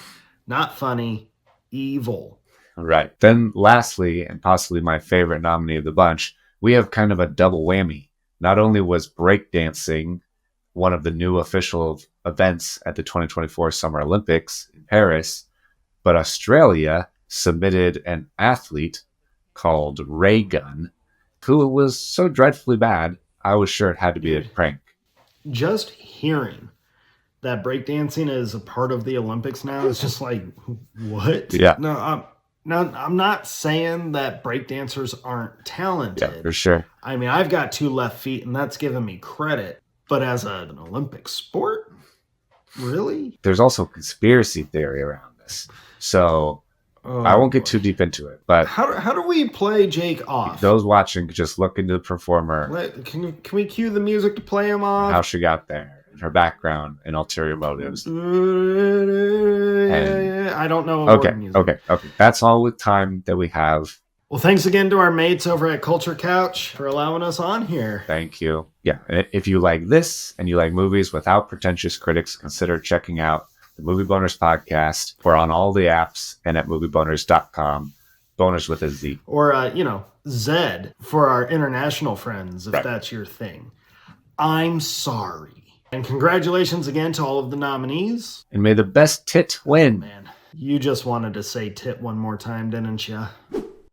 Not funny, evil. Right. Then lastly, and possibly my favorite nominee of the bunch, we have kind of a double whammy. Not only was breakdancing one of the new official events at the 2024 Summer Olympics in Paris, but Australia submitted an athlete called Ray Gun, who was so dreadfully bad, I was sure it had to be a prank. Just hearing that breakdancing is a part of the Olympics now is just like, what? Yeah. No, I'm not saying that breakdancers aren't talented. Yeah, for sure. I mean, I've got two left feet, and that's giving me credit. But as an Olympic sport, really? There's also conspiracy theory around this. So I won't get too deep into it, but how do we play Jake off? Those watching could just look into the performer. Can we cue the music to play him off? How she got there, her background, and ulterior motives. I don't know. Okay. That's all the time that we have. Well, thanks again to our mates over at Culture Couch for allowing us on here. Thank you. Yeah, if you like this and you like movies without pretentious critics, consider checking out the MovieBonerz podcast. We're on all the apps and at movieboners.com. Boners with a Z. Or, Zed for our international friends, if that's your thing. I'm sorry. And congratulations again to all of the nominees. And may the best tit win. Man, you just wanted to say tit one more time, didn't you?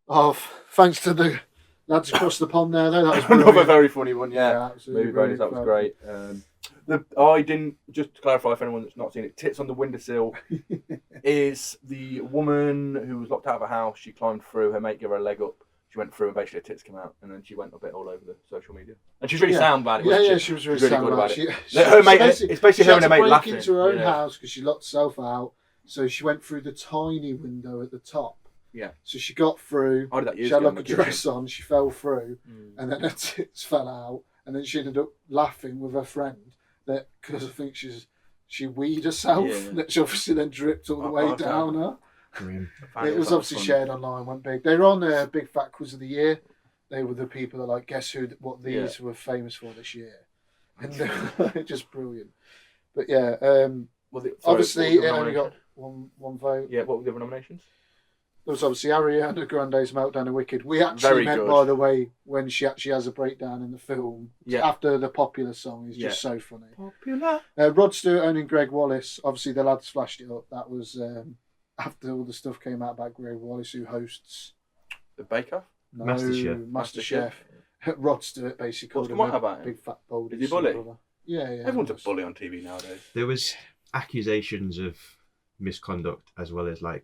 Oh, thanks to the lads across the pond there, though. That was another very funny one, yeah. Absolutely. That was great. I didn't, just to clarify for anyone that's not seen it, Tits on the Windowsill is the woman who was locked out of a house. She climbed through, her mate gave her a leg up. She went through and basically her tits came out, and then she went a bit all over the social media. And she's really sound about it. She was really sound about it. Her mate, it's basically her and her mate laughing. She had to break into her own house because she locked herself out, so she went through the tiny window at the top. Yeah. So she got through, she had like a dress on, she fell through, and then her tits fell out, and then she ended up laughing with her friend that because I think she weed herself, that she obviously then dripped all the way down her. It was obviously shared online, went big. They were on Big Fat Quiz of the Year. They were the people that guess what these were famous for this year. And just brilliant. But yeah, obviously it only got one vote. Yeah, what were the other nominations? There was obviously Ariana Grande's Meltdown of Wicked. We actually met, by the way, when she actually has a breakdown in the film after the popular song. Is just so funny. Popular. Rod Stewart owning Greg Wallace. Obviously, the lads flashed it up. That was after all the stuff came out about Greg Wallace, who hosts the Bake Off. No, MasterChef. MasterChef. Rod Stewart basically called him a big fat bold. Is he bully? Yeah. Everyone's a bully on TV nowadays. There was accusations of misconduct as well as like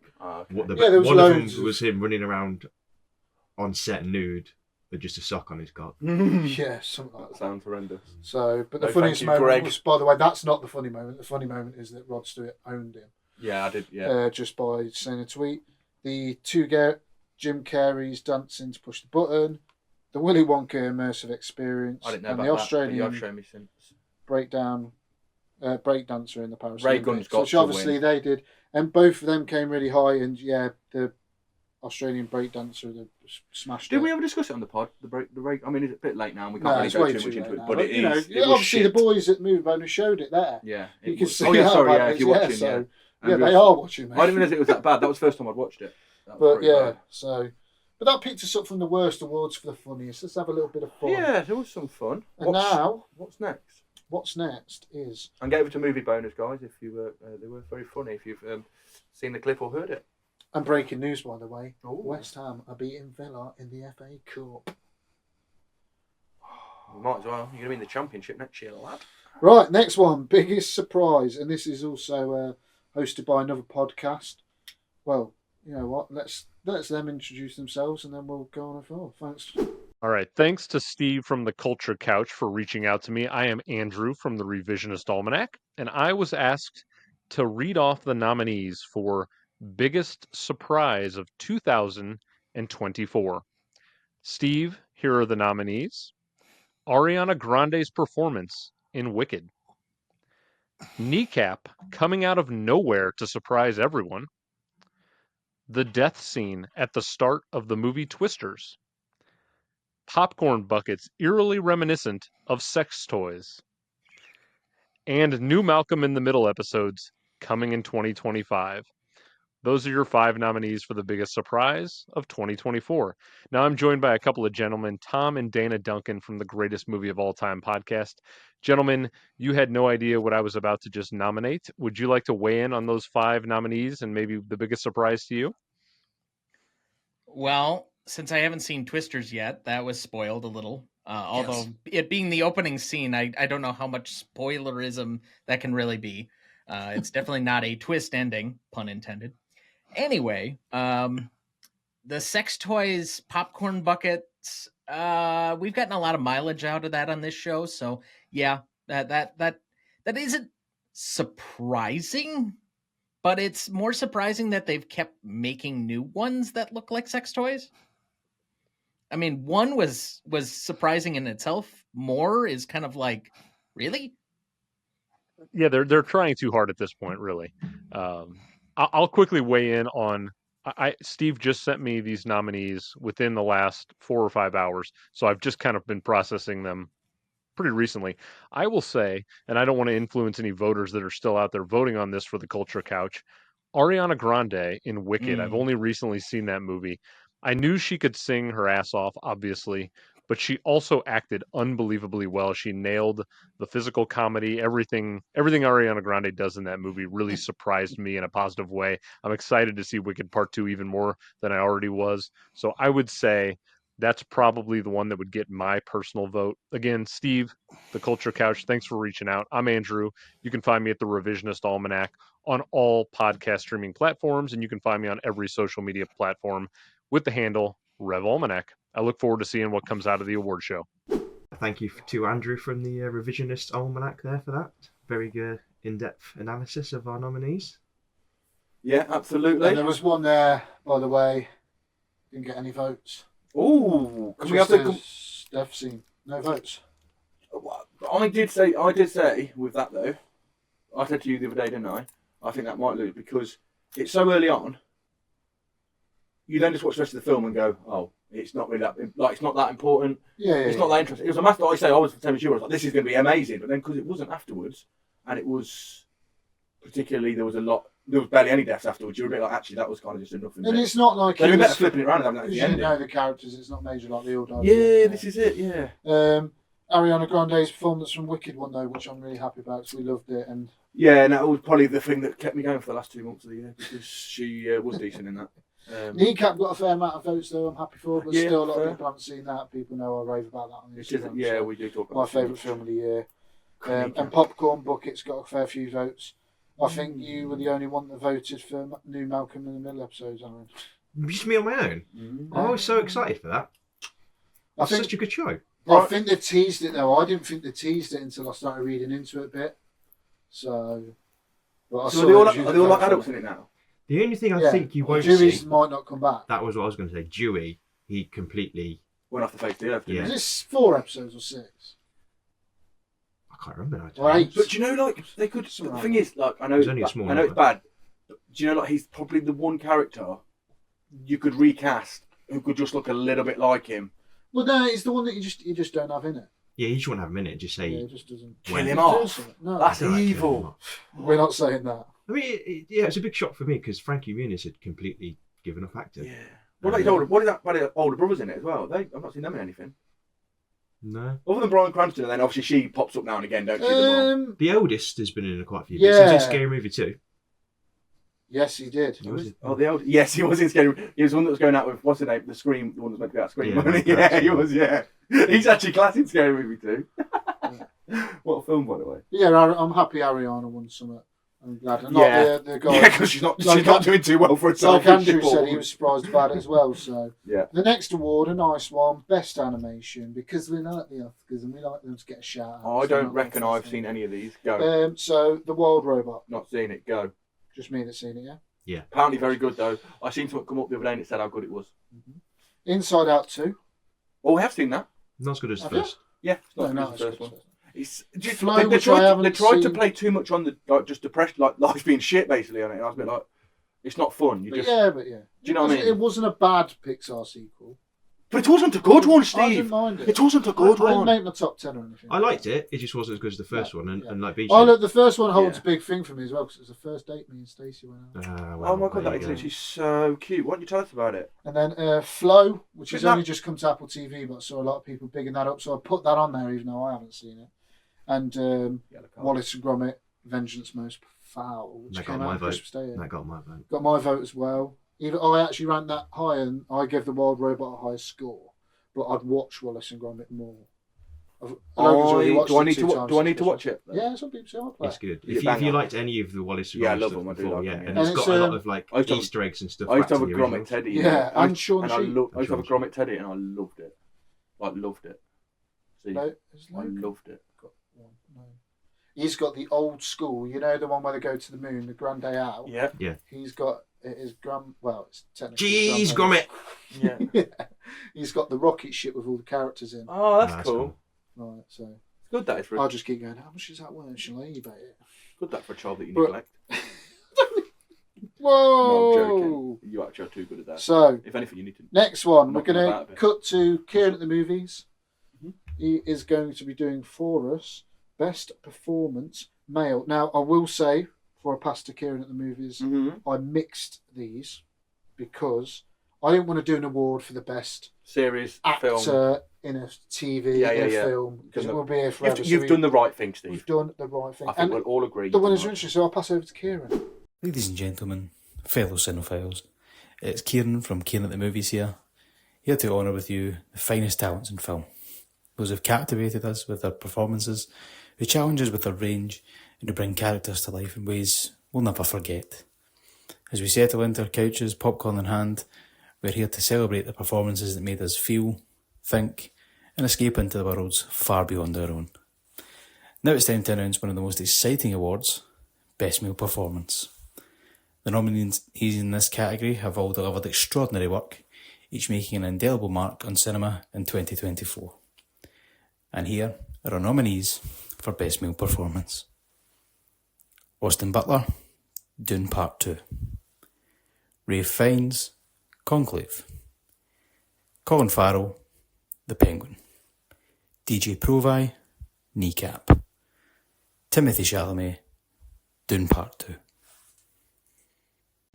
what the there was one loads of them was him running around on set nude with just a sock on his cock. Yeah, something like that. Sounds horrendous. So, but the funniest moment was, by the way, that's not the funny moment. The funny moment is that Rod Stewart owned him. Yeah, I did. Yeah, just by saying a tweet. The two Jim Carrey's dancing to push the button. The Willy Wonka immersive experience. I didn't know and about the that, Australian but you've shown me since. Breakdancer in the Paris Ray Gunn's got which obviously they did, and both of them came really high. And the Australian breakdancer smashed. Did it. we ever discuss it on the pod? The break. I mean, it's a bit late now, and we can't really go too much into it. Now. But it is. Obviously, shit. the boys at MovieBonerz showed it there. Yeah, you can see. If you're watching, yeah, they are watching. Mate. I didn't realise it was that bad. That was the first time I'd watched it. But bad. But that picked us up from the worst awards for the funniest. Let's have a little bit of fun. Yeah, there was some fun. And now, what's next? What's next is... And get over to MovieBonerz, guys, if you were... they were very funny, if you've seen the clip or heard it. And breaking news, by the way. Ooh. West Ham are beating Villa in the FA Cup. You might as well. You're going to be in the Championship next year, lad. Right, next one. Biggest surprise. And this is also hosted by another podcast. Well, you know what? Let's them introduce themselves and then we'll go on a floor. Thanks. All right. Thanks to Steve from the Culture Couch for reaching out to me. I am Andrew from the Revisionist Almanac, and I was asked to read off the nominees for Biggest Surprise of 2024. Steve, here are the nominees. Ariana Grande's performance in Wicked. Kneecap coming out of nowhere to surprise everyone. The death scene at the start of the movie Twisters. Popcorn buckets eerily reminiscent of sex toys. And new Malcolm in the Middle episodes coming in 2025. Those are your 5 nominees for the biggest surprise of 2024. Now I'm joined by a couple of gentlemen, Tom and Dana Duncan from the Greatest Movie of All Time podcast. Gentlemen, you had no idea what I was about to just nominate. Would you like to weigh in on those 5 nominees and maybe the biggest surprise to you? Well, since I haven't seen Twisters yet, that was spoiled a little. Although it being the opening scene, I don't know how much spoilerism that can really be. It's definitely not a twist ending, pun intended. Anyway, the sex toys, popcorn buckets, we've gotten a lot of mileage out of that on this show. So yeah, that isn't surprising, but it's more surprising that they've kept making new ones that look like sex toys. I mean, one was surprising in itself. More is kind of like, really? Yeah, they're trying too hard at this point, really. I'll quickly weigh in on. Steve just sent me these nominees within the last 4 or 5 hours, so I've just kind of been processing them pretty recently. I will say, and I don't want to influence any voters that are still out there voting on this for the Culture Couch, Ariana Grande in Wicked. I've only recently seen that movie. I knew she could sing her ass off, obviously, but she also acted unbelievably well. She nailed the physical comedy. Everything Ariana Grande does in that movie really surprised me in a positive way. I'm excited to see Wicked Part 2 even more than I already was. So I would say that's probably the one that would get my personal vote. Again, Steve, the Culture Couch, thanks for reaching out. I'm Andrew. You can find me at the Revisionist Almanac on all podcast streaming platforms, and you can find me on every social media platform with the handle RevAlmanac. I look forward to seeing what comes out of the award show. Thank you to Andrew from the Revisionist Almanac there for that. Very good in-depth analysis of our nominees. Yeah, absolutely. And there was one there, by the way, didn't get any votes. Ooh, because we have the death scene. No votes. I did say with that though, I said to you the other day, didn't I? I think that might lose because it's so early on. You then just watch the rest of the film and go, oh, It's not really that, like, it's not that important. It's not that interesting. It was a master. I say I was the same as you. I was like, this is going to be amazing, but then because it wasn't afterwards, and it was particularly there was barely any deaths afterwards. You were a bit like, actually, that was kind of just enough. And it's not like we better flipping it around. Because you didn't know the characters. It's not major like the old. Yeah, this is it. Yeah. Ariana Grande's performance from Wicked one though, which I'm really happy about because we loved it. And yeah, and that was probably the thing that kept me going for the last 2 months of the year because she was decent in that. Kneecap got a fair amount of votes though. I'm happy for, but still a lot of people haven't seen that. People know I rave about that on Instagram. We do talk about my favourite film of the year. And Popcorn Bucket's got a fair few votes. I think you were the only one that voted for new Malcolm in the Middle episodes, Aaron. Just me on my own. I was so excited for that. It's such a good show. I think they teased it though. I didn't think they teased it until I started reading into it a bit. So are they all like adults in it now? The only thing I think you won't Dewey see... might not come back. That was what I was going to say. Dewey, he completely... went off the face of the earth, didn't he? Is this 4 episodes or 6? I can't remember. Or 8. But do you know, like, they could... The thing is, like, I know it's bad, but do you know, like, he's probably the one character you could recast who could just look a little bit like him. Well, no, it's the one that you just don't have in it. Yeah, you just want to have a minute. Just say... Yeah, it just doesn't... Kill him off. No, that's evil. We're not saying that. I mean, it's a big shock for me because Frankie Muniz had completely given up acting. Yeah. What is that about his older brothers in it as well? I've not seen them in anything. No. Other than Bryan Cranston, and then obviously she pops up now and again, don't she? The eldest has been in quite a few bits. He was in Scary Movie 2. Yes, he did. The old. Yes, he was in Scary. He was the one that was going out with what's the name? The Scream. The one that was meant to be out Scream. Yeah, he was. Yeah, he's actually class in Scary Movie 2. What a film, by the way. Yeah, I'm happy Ariana won some. I'm glad. Not the guy. Yeah, because she's not doing too well for herself. Like Andrew said, he was surprised about it as well. So yeah. The next award, a nice one, best animation, because we like the Oscars and we like them to get a shout out. I don't reckon I've seen any of these. Go. So The Wild Robot. Not seen it. Go. Just me that's seen it, yeah? Yeah. Apparently very good, though. I seen something come up the other day and it said how good it was. Inside Out 2. Oh, we have seen that. Not as good as the first. Yeah, it's not as good as the first one. They tried to play too much on the just depression, like life's being shit basically on it. And I was a bit like, it's not fun. But yeah. Do you know what I mean? It wasn't a bad Pixar sequel. But it wasn't a good one, Steve. I didn't mind it. It wasn't a good one. I didn't make my top 10 or anything. I liked it. It just wasn't as good as the first one. And like Beej look, the first one holds a big thing for me as well because it was the first date me and Stacey went out. Oh my god, that is literally so cute. Why don't you tell us about it? And then Flow, which has only just come to Apple TV, but I saw a lot of people bigging that up, so I put that on there even though I haven't seen it. And Wallace and Gromit, Vengeance Most Foul, which came out on Christmas Day. That got my vote. Got my vote as well. Even I actually ranked that high, and I gave The Wild Robot a higher score. But I'd watch Wallace and Gromit more. Do I need to watch it? Yeah, some people say I play. It's good. If you liked any of the Wallace and Gromit I love them. I do like them. And it's got a lot of like Easter eggs and stuff. I used to have a Gromit Teddy. Yeah, and Sean I used to have a Gromit Teddy, and I loved it. Like loved it. See, I loved it. He's got the old school, you know, the one where they go to the moon, the Grand Day Out. Yeah. He's got his it's technically. Jeez, Gromit. Yeah. He's got the rocket ship with all the characters in. Oh, that's cool. Right, so. It's good that is for. I'll just keep going. How much is that worth? Shall I eBay it? Good that for a child that you neglect. Whoa! No, I'm joking. You actually are too good at that. So, if anything, you need to. Next one, we're going to cut to Kieran at the movies. He is going to be doing for us best performance male. Now, I will say, before I pass to Kieran at the movies, I mixed these because I didn't want to do an award for the best series actor film in a TV film because it will be here forever. You've done the right thing, Steve. We've done the right thing. I think we'll all agree. The winners are interesting, so I'll pass over to Kieran. Ladies and gentlemen, fellow cinephiles, it's Kieran from Kieran at the Movies here to honour with you the finest talents in film. Those who have captivated us with their performances, who challenge us with their range, and who bring characters to life in ways we'll never forget. As we settle into our couches, popcorn in hand, we're here to celebrate the performances that made us feel, think, and escape into the worlds far beyond our own. Now it's time to announce one of the most exciting awards, Best Male Performance. The nominees in this category have all delivered extraordinary work, each making an indelible mark on cinema in 2024. And here are our nominees for Best Male Performance. Austin Butler, Dune Part 2. Ralph Fiennes, Conclave. Colin Farrell, The Penguin. DJ Provi, Kneecap. Timothy Chalamet, Dune Part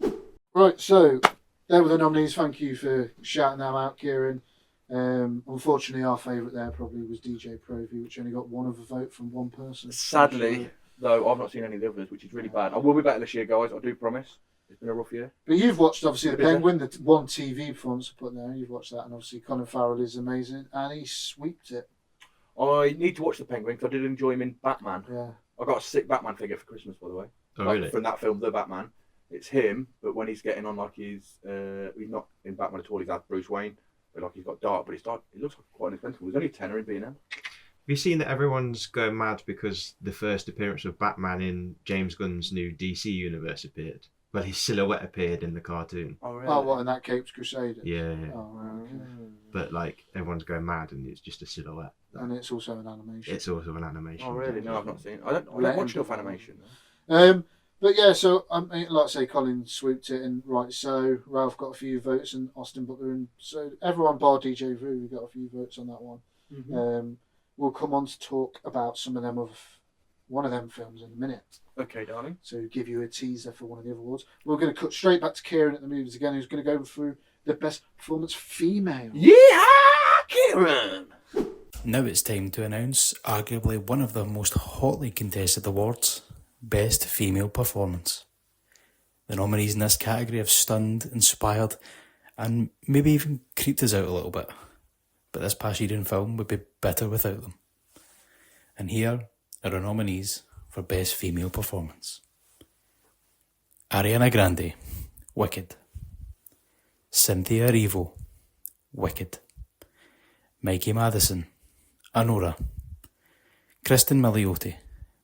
2. Right, so there were the nominees. Thank you for shouting them out, Kieran. Unfortunately, our favourite there probably was DJ Provi, which only got one of a vote from one person. Sadly, though, I've not seen any of the others, which is really bad. I will be better this year, guys. I do promise. It's been a rough year. But you've watched, obviously, The Penguin, the one TV performance I put there. You've watched that, and obviously Colin Farrell is amazing, and he sweeped it. I need to watch The Penguin because I did enjoy him in Batman. Yeah. I got a sick Batman figure for Christmas, by the way. Oh, really? From that film, The Batman. It's him, but when he's getting on like he's not in Batman at all. He's like Bruce Wayne, but like he's got dark. But it looks like quite inexpensive. There's only a tenner in B&M. Have you seen that everyone's going mad because the first appearance of Batman in James Gunn's new DC universe appeared? Well, his silhouette appeared in the cartoon. Oh, really? Oh, what, in that Capes Crusader? Yeah. Oh, right, okay. But, like, everyone's going mad and it's just a silhouette. And it's also an animation. It's also an animation. Oh, really? No, I've not seen it. I don't watch enough animation. But yeah, so like I say, Colin swooped it, and right, so Ralph got a few votes, and Austin Butler, and so everyone bar DJ Vu got a few votes on that one. Mm-hmm. We'll come on to talk about some of them one of them films in a minute. Okay, darling. So give you a teaser for one of the other awards. We're going to cut straight back to Kieran at the movies again, who's going to go through the best performance female. Yeah, Kieran! Now it's time to announce arguably one of the most hotly contested awards, Best Female Performance. The nominees in this category have stunned, inspired, and maybe even creeped us out a little bit. But this past year in film would be better without them. And here are our nominees for Best Female Performance. Ariana Grande, Wicked. Cynthia Erivo, Wicked. Mikey Madison, Anora. Kristen Milioti,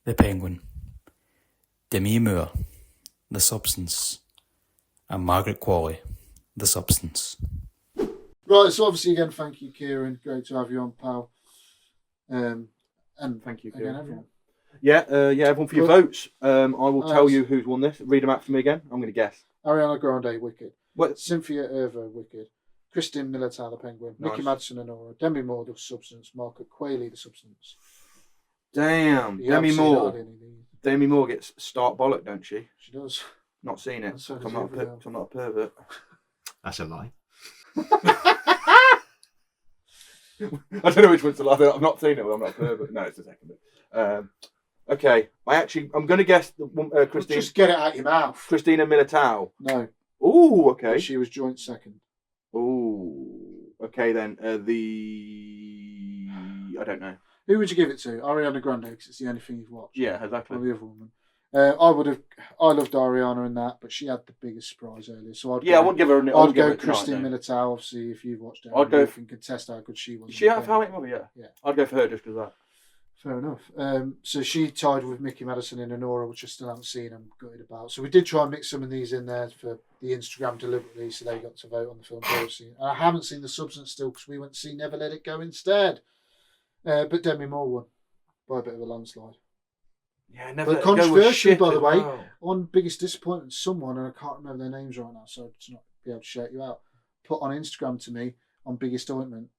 The Penguin. Demi Moore, The Substance. And Margaret Qualley, The Substance. Right, so obviously again, thank you, Kieran. Great to have you on, pal. And thank you, again, Kieran. everyone. Yeah, everyone for your votes. I will tell you who's won this. Read them out for me again. I'm going to guess. Ariana Grande, Wicked. What? Cynthia Erivo, Wicked. Kristen Milioti, The Penguin. Nice. Mickey Madison, Anora. Demi Moore, The Substance. Margaret Qualley, The Substance. Damn, Demi Moore gets start bollock, don't she? She does. Not seen it. So I'm not a pervert. That's a lie. I don't know which one's the lie. I've not seen it, but I'm not a pervert. No, it's the second bit. Okay, I'm going to guess Christine. Just get it out your mouth. Christina Militao. No. Ooh, okay. She was joint second. Ooh, okay then. I don't know. Who would you give it to? Ariana Grande, because it's the only thing you've watched. Yeah, exactly. Or the other woman. I loved Ariana in that, but she had the biggest surprise earlier. So I wouldn't give her. I'd go Christine Milioti. Obviously, if you've watched it, I'd go. You can contest how good she was. She have how many? Yeah. I'd go for her just because of that. Fair enough. So she tied with Mickey Madison and Anora, which I still haven't seen. I'm gutted about. So we did try and mix some of these in there for the Instagram deliberately, so they got to vote on the film they've seen. I haven't seen The Substance still because we went to see Never Let It Go instead. But Demi Moore won by a bit of a landslide. Yeah, Never. But controversially, by the way, well. on Biggest Disappointment, someone, and I can't remember their names right now, so to not be able to shout you out, put on Instagram to me on Biggest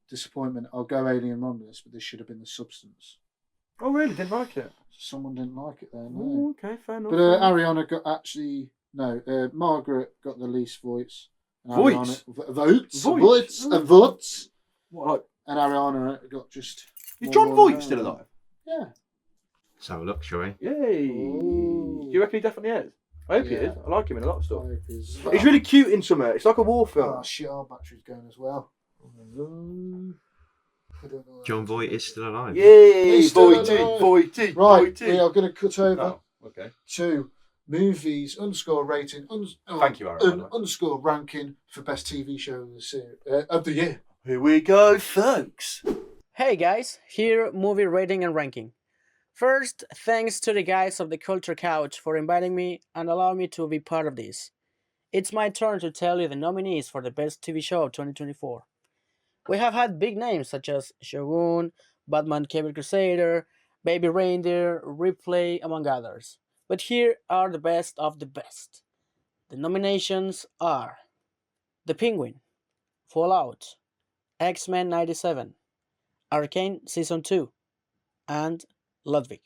Disappointment, I'll go Alien Romulus, but this should have been The Substance. Oh, really? Didn't like it? Someone didn't like it there, no. Oh, okay, fair enough. But Ariana got Margaret got the least votes. Votes? Votes. What? And Ariana got just... Is John Voight still alive? Yeah. Let's have a look, shall we? Yay. Ooh. Do you reckon he definitely is? I hope he is. I like him in a lot of stuff. He's really cute in summer. It's like a war film. Oh, shit, our battery's going as well. John Voight is still alive. Yay! Voighty. Right, we are going to cut over to movies _rating Thank you, Aaron. _ ranking for best TV show of the year. Here we go, folks. Hey guys, here movie rating and ranking. First, thanks to the guys of the Culture Couch for inviting me and allowing me to be part of this. It's my turn to tell you the nominees for the best TV show of 2024. We have had big names such as Shogun, Batman Cable Crusader, Baby Reindeer, Replay, among others. But here are the best of the best. The nominations are The Penguin, Fallout, X-Men 97, Arcane Season 2, and Ludwig.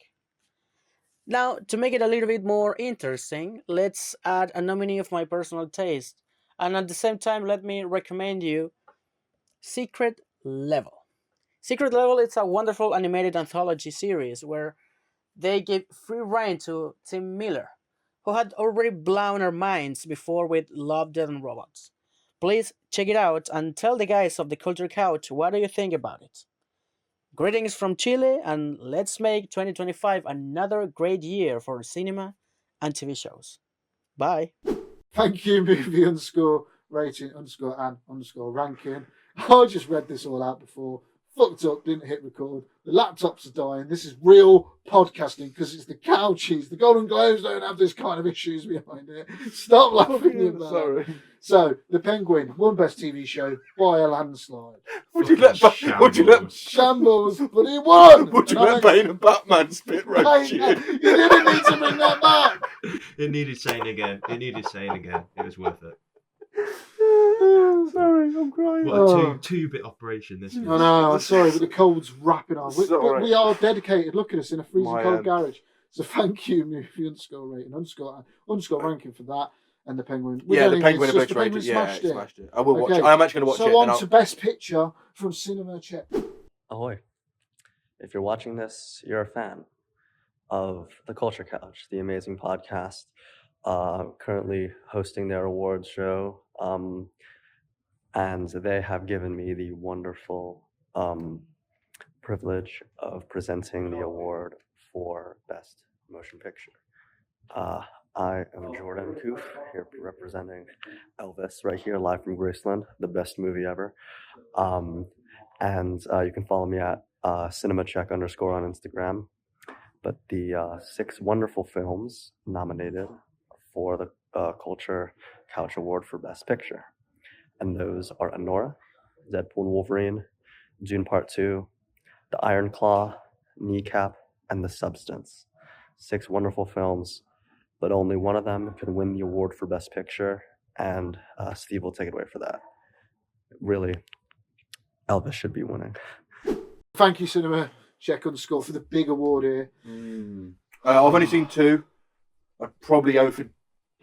Now, to make it a little bit more interesting, let's add a nominee of my personal taste, and at the same time, let me recommend you Secret Level. Secret Level is a wonderful animated anthology series where they give free rein to Tim Miller, who had already blown our minds before with Love, Death and Robots. Please check it out and tell the guys of the Culture Couch what do you think about it. Greetings from Chile, and let's make 2025 another great year for cinema and TV shows. Bye. Thank you, movie underscore rating underscore and underscore ranking. I just read this all out before. Fucked up, didn't hit record. The laptops are dying. This is real podcasting because it's the Couchies. The Golden Globes don't have this kind of issues behind it. Stop laughing at that. Sorry. So, The Penguin won Best TV Show by a landslide. Would you let Shambles, but he won! Would you let Bane and Batman spit roast you? You didn't need to bring that back! It needed saying again. It was worth it. Sorry, I'm crying. What a two-bit operation this is. I know, I'm sorry, but the cold's wrapping on. We are dedicated. Look at us in a freezing cold garage. So thank you, movie underscore rating underscore ranking for that. And The Penguin. The Penguin obliterated. Smashed it. I will watch it. I am actually going to watch it. So on to Best Picture from Cinema Check. Ahoy. If you're watching this, you're a fan of The Culture Couch, the amazing podcast, currently hosting their awards show. And they have given me the wonderful privilege of presenting the award for Best Motion Picture. I am Jordan Koof, here representing Elvis, right here, live from Graceland, the best movie ever. And you can follow me at cinemacheck_ on Instagram. But the 6 wonderful films nominated for the Culture Couch Award for Best Picture. And those are Anora, Deadpool and Wolverine, Dune Part 2, The Iron Claw, Kneecap, and The Substance. 6 wonderful films, but only one of them can win the award for Best Picture, and Steve will take it away for that. Really, Elvis should be winning. Thank you, Cinema Check underscore, for the big award here. I've only seen 2. I'd probably go for...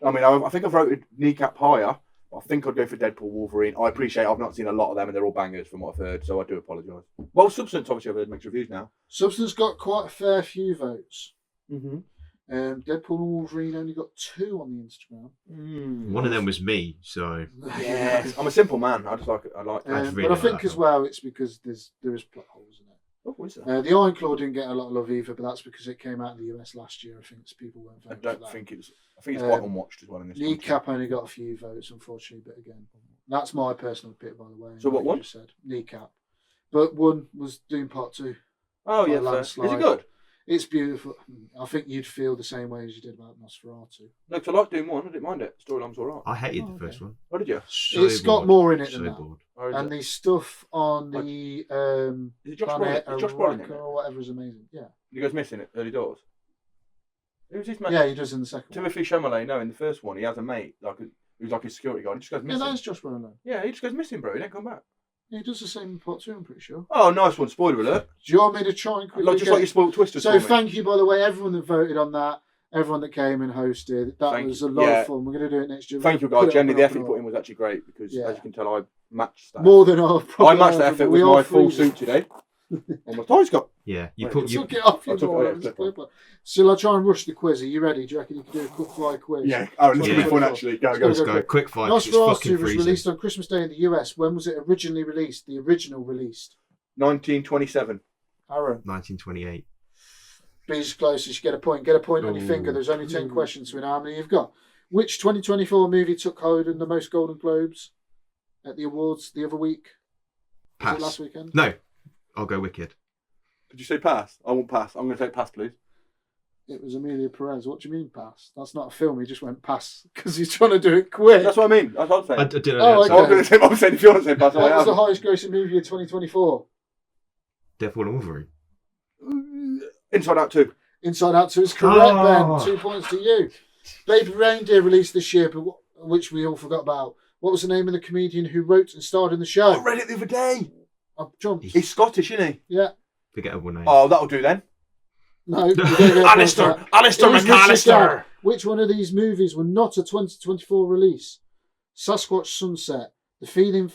I think I've voted Kneecap higher. I think I'd go for Deadpool, Wolverine. I appreciate I've not seen a lot of them, and they're all bangers from what I've heard, so I do apologise. Well, Substance, obviously, I've heard mixed reviews now. Substance got quite a fair few votes. Mm-hmm. Deadpool and Wolverine only got 2 on the Instagram. One of them was me, so... Yeah, I'm a simple man. I just like it. I like it. But I think as well, it's because there is plot holes in it. Oh, what is that? The Iron Claw didn't get a lot of love either, but that's because it came out in the US last year. I think people weren't voting for that. I think it's quite unwatched as well in this country. Kneecap only got a few votes, unfortunately, but again, that's my personal pick, by the way. So what one? Said Kneecap, but one was Dune Part 2. Oh yeah, is it good? It's beautiful. I think you'd feel the same way as you did about Nosfeartu. No, because I like Dune 1. I didn't mind it. Storyline's alright. I hated the first one. What did you? It's got more in it than that. Oh, and the stuff on the is it Josh planet Brolin or whatever is amazing. Yeah. He goes missing at early doors. Who's his mate? Yeah, he does in the second Timothy Chalamet. No, in the first one, he has a mate who's like his security guard. He just goes missing. Yeah, that is Josh Brolin. Yeah, he just goes missing, bro. He don't come back. Yeah, he does the same in Part 2, I'm pretty sure. Oh, nice one. Spoiler alert. Do you want me to try and quickly just like you spoiled Twisters. So thank you, by the way, everyone that voted on that, everyone that came and hosted. That was a lot of fun. We're going to do it next year. Thank you, guys. Generally, the effort you put in was actually great because, as you can tell, I matched that. More than our I matched the effort with my full suit today. And my tie's got. Yeah, you took it off. Shall I try and rush the quiz? Are you ready? Do you reckon you can do a quick fire quiz? Yeah. Oh, this will be fun actually. Let's go. Quick fire. Nosfeartu was released on Christmas Day in the US. When was it originally released? The original released. 1927. Aaron. 1928. Beej's closest. You get a point. Get a point on your finger. There's only 10 questions, so we know how many you've got. Which 2024 movie took home the most Golden Globes at the awards the other week? Pass. Was it last weekend? No. I'll go Wicked. Did you say pass? I won't pass. I'm going to take pass, please. It was Emilia Perez. What do you mean pass? That's not a film. He just went pass because he's trying to do it quick. That's what I mean. That's what I'm saying. I didn't know. Okay. I'm saying if you want to say pass, what was the highest grossing movie of 2024? Deadpool and Wolverine. Inside Out 2. Inside Out 2 is correct, Ben. 2 points to you. Baby Reindeer released this year, but which we all forgot about. What was the name of the comedian who wrote and starred in the show? I read it the other day. John. He's Scottish, isn't he? Yeah. Forgettable name. Oh, that'll do then. No. Alistair McAllister. Which one of these movies were not a 2024 release? Sasquatch Sunset. The feeling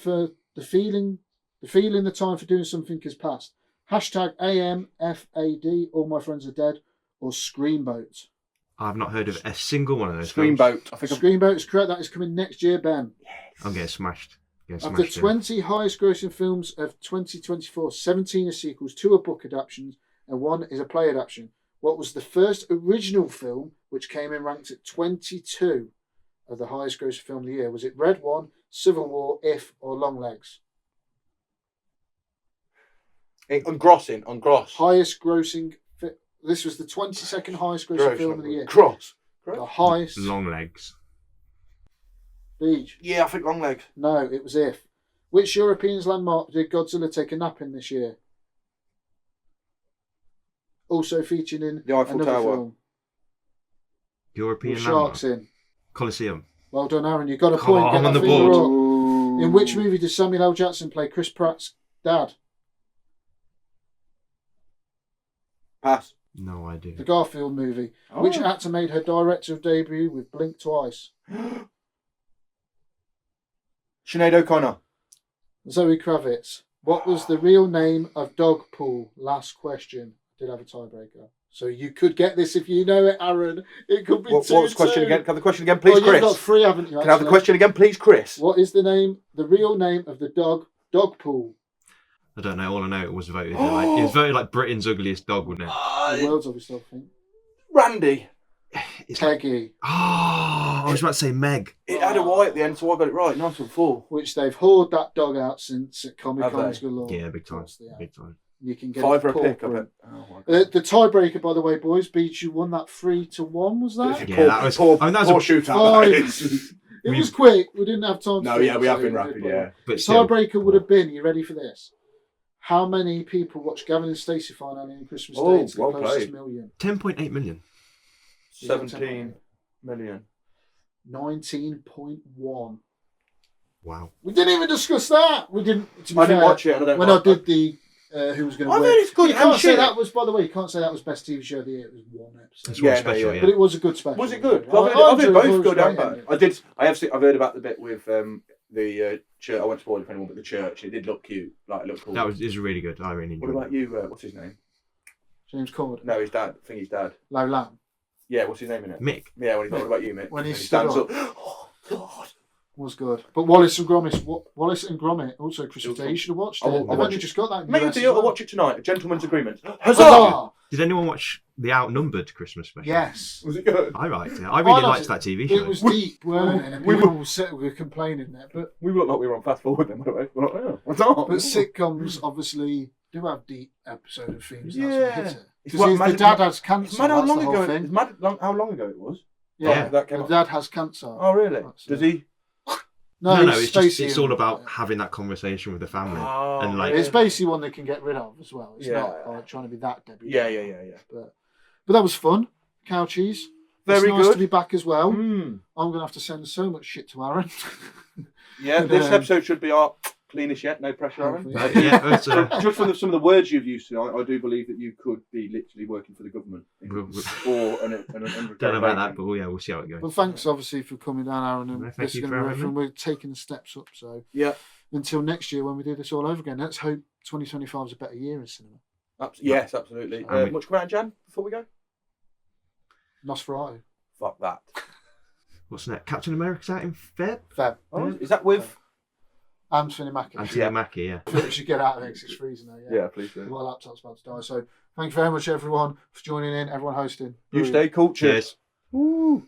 the time for doing something has passed. Hashtag AMFAD. All my friends are dead. Or Screamboat. I've not heard of a single one of those. Screamboat. Screamboat is correct. That is coming next year, Ben. I'm getting smashed. Of the 20 highest grossing films of 2024, 17 are sequels, 2 are book adaptations, and 1 is a play adaptation. What was the first original film which came in ranked at 22 of the highest grossing film of the year? Was it Red One, Civil War, If, or Longlegs? On Gross. Highest grossing. This was the 22nd highest grossing film of the year. Gross. The highest. Longlegs. Beej. Yeah, I think Longlegs. No, it was If. Which European's landmark did Godzilla take a nap in this year? Also featuring in the Eiffel another Tower. film. European Sharks landmark. in. Colosseum. Well done, Aaron. You got a point. I'm on the board. In which movie does Samuel L. Jackson play Chris Pratt's dad? Pass. No idea. The Garfield movie. Oh. Which actor made her director debut with Blink Twice? Sinead O'Connor. Zoe Kravitz. What was the real name of Dogpool? Last question. Did have a tiebreaker. So you could get this if you know it, Aaron. It could be What was the question again? Can I have the question again, please, well, Chris? You've got 3, haven't you? Can I have the question again, please, Chris? What is the real name of the Dogpool? I don't know. All I know it was voted. It was voted like Britain's ugliest dog, wasn't it? The world's obviously, I think. Randy. Peggy. I was about to say Meg. It had a Y at the end, so I got it right. 9-4. Which they've hauled that dog out since at Comic-Con's galore. Yeah, big time. Big time. You can get $5 it a pick, I bet. The tiebreaker, by the way, boys, Beej, you won that 3-1, was that? Yeah, that was poor shootout. It was quick. We didn't have time. No, yeah, we have been rapid, yeah. But tiebreaker would have been. You ready for this? How many people watched Gavin and Stacey finale on Christmas Day? It's the closest million. 10.8 million. 17 million. 19.1. Wow. We didn't even discuss that. We didn't. I didn't watch it. I did the who was going to win. I mean, it's good. You can't say that was. By the way, you can't say that was best TV show of the year. It was 1 episode. It's one special, But it was a good special. Was it good? I've heard both good and bad. bad. I've heard about the bit with the church. I won't spoil it for anyone, but the church. It did look cute. Like, it looked cool. That was really good. I really enjoyed it. What about you? What's his name? James Corden. No, his dad. I think his dad. Low Lamb. Yeah, what's his name in it? Mick. Yeah, what about you, Mick? When he stands stood up. Oh, God. Was good. But Wallace and Gromit, also Christmas Day. You should have watched it. They've only just got that in the US Maybe I'll watch it tonight. A gentleman's agreement. Huzzah! Did anyone watch the Outnumbered Christmas special? Yes. Was it good? I liked it. I really liked that TV show. It was deep, weren't it? And people were complaining there. But we looked like we were on Fast Forward then, by the way. We're like, oh, what's on? But sitcoms obviously do have deep episode of themes. Yeah. That's what hit it. It's Because what the dad has cancer. It's mad how that's long the whole ago thing. it's mad how long ago it was. Yeah, that came the up. dad has cancer. Oh, really? Does he? No, it's all about having that conversation with the family. And like, it's basically one they can get rid of as well. It's not like trying to be that Debbie. Yeah. But that was fun. Couchies. Very it's nice good. to be back as well. I'm going to have to send so much shit to Aaron. Yeah, this episode should be our cleanest yet. No pressure, Aaron. Just from some of the words you've used tonight, I do believe that you could be literally working for the government. Or an don't know about that, but we'll see how it goes. Well, thanks obviously for coming down, Aaron. And thank you for having me. we're taking the steps up. So yeah, until next year when we do this all over again, let's hope 2025 is a better year in cinema. Yes, absolutely. Much come out, Jan, before we go? Nosfeartu. Fuck that. What's next? Captain America's out in Feb? Oh, is that with Anthony Mackie? Anthony Mackie, yeah. I think we should get out of it because it's freezing now. Yeah, please do. My laptop's about to die. So thank you very much, everyone, for joining in. Everyone hosting. You stay cool. Cheers. Woo.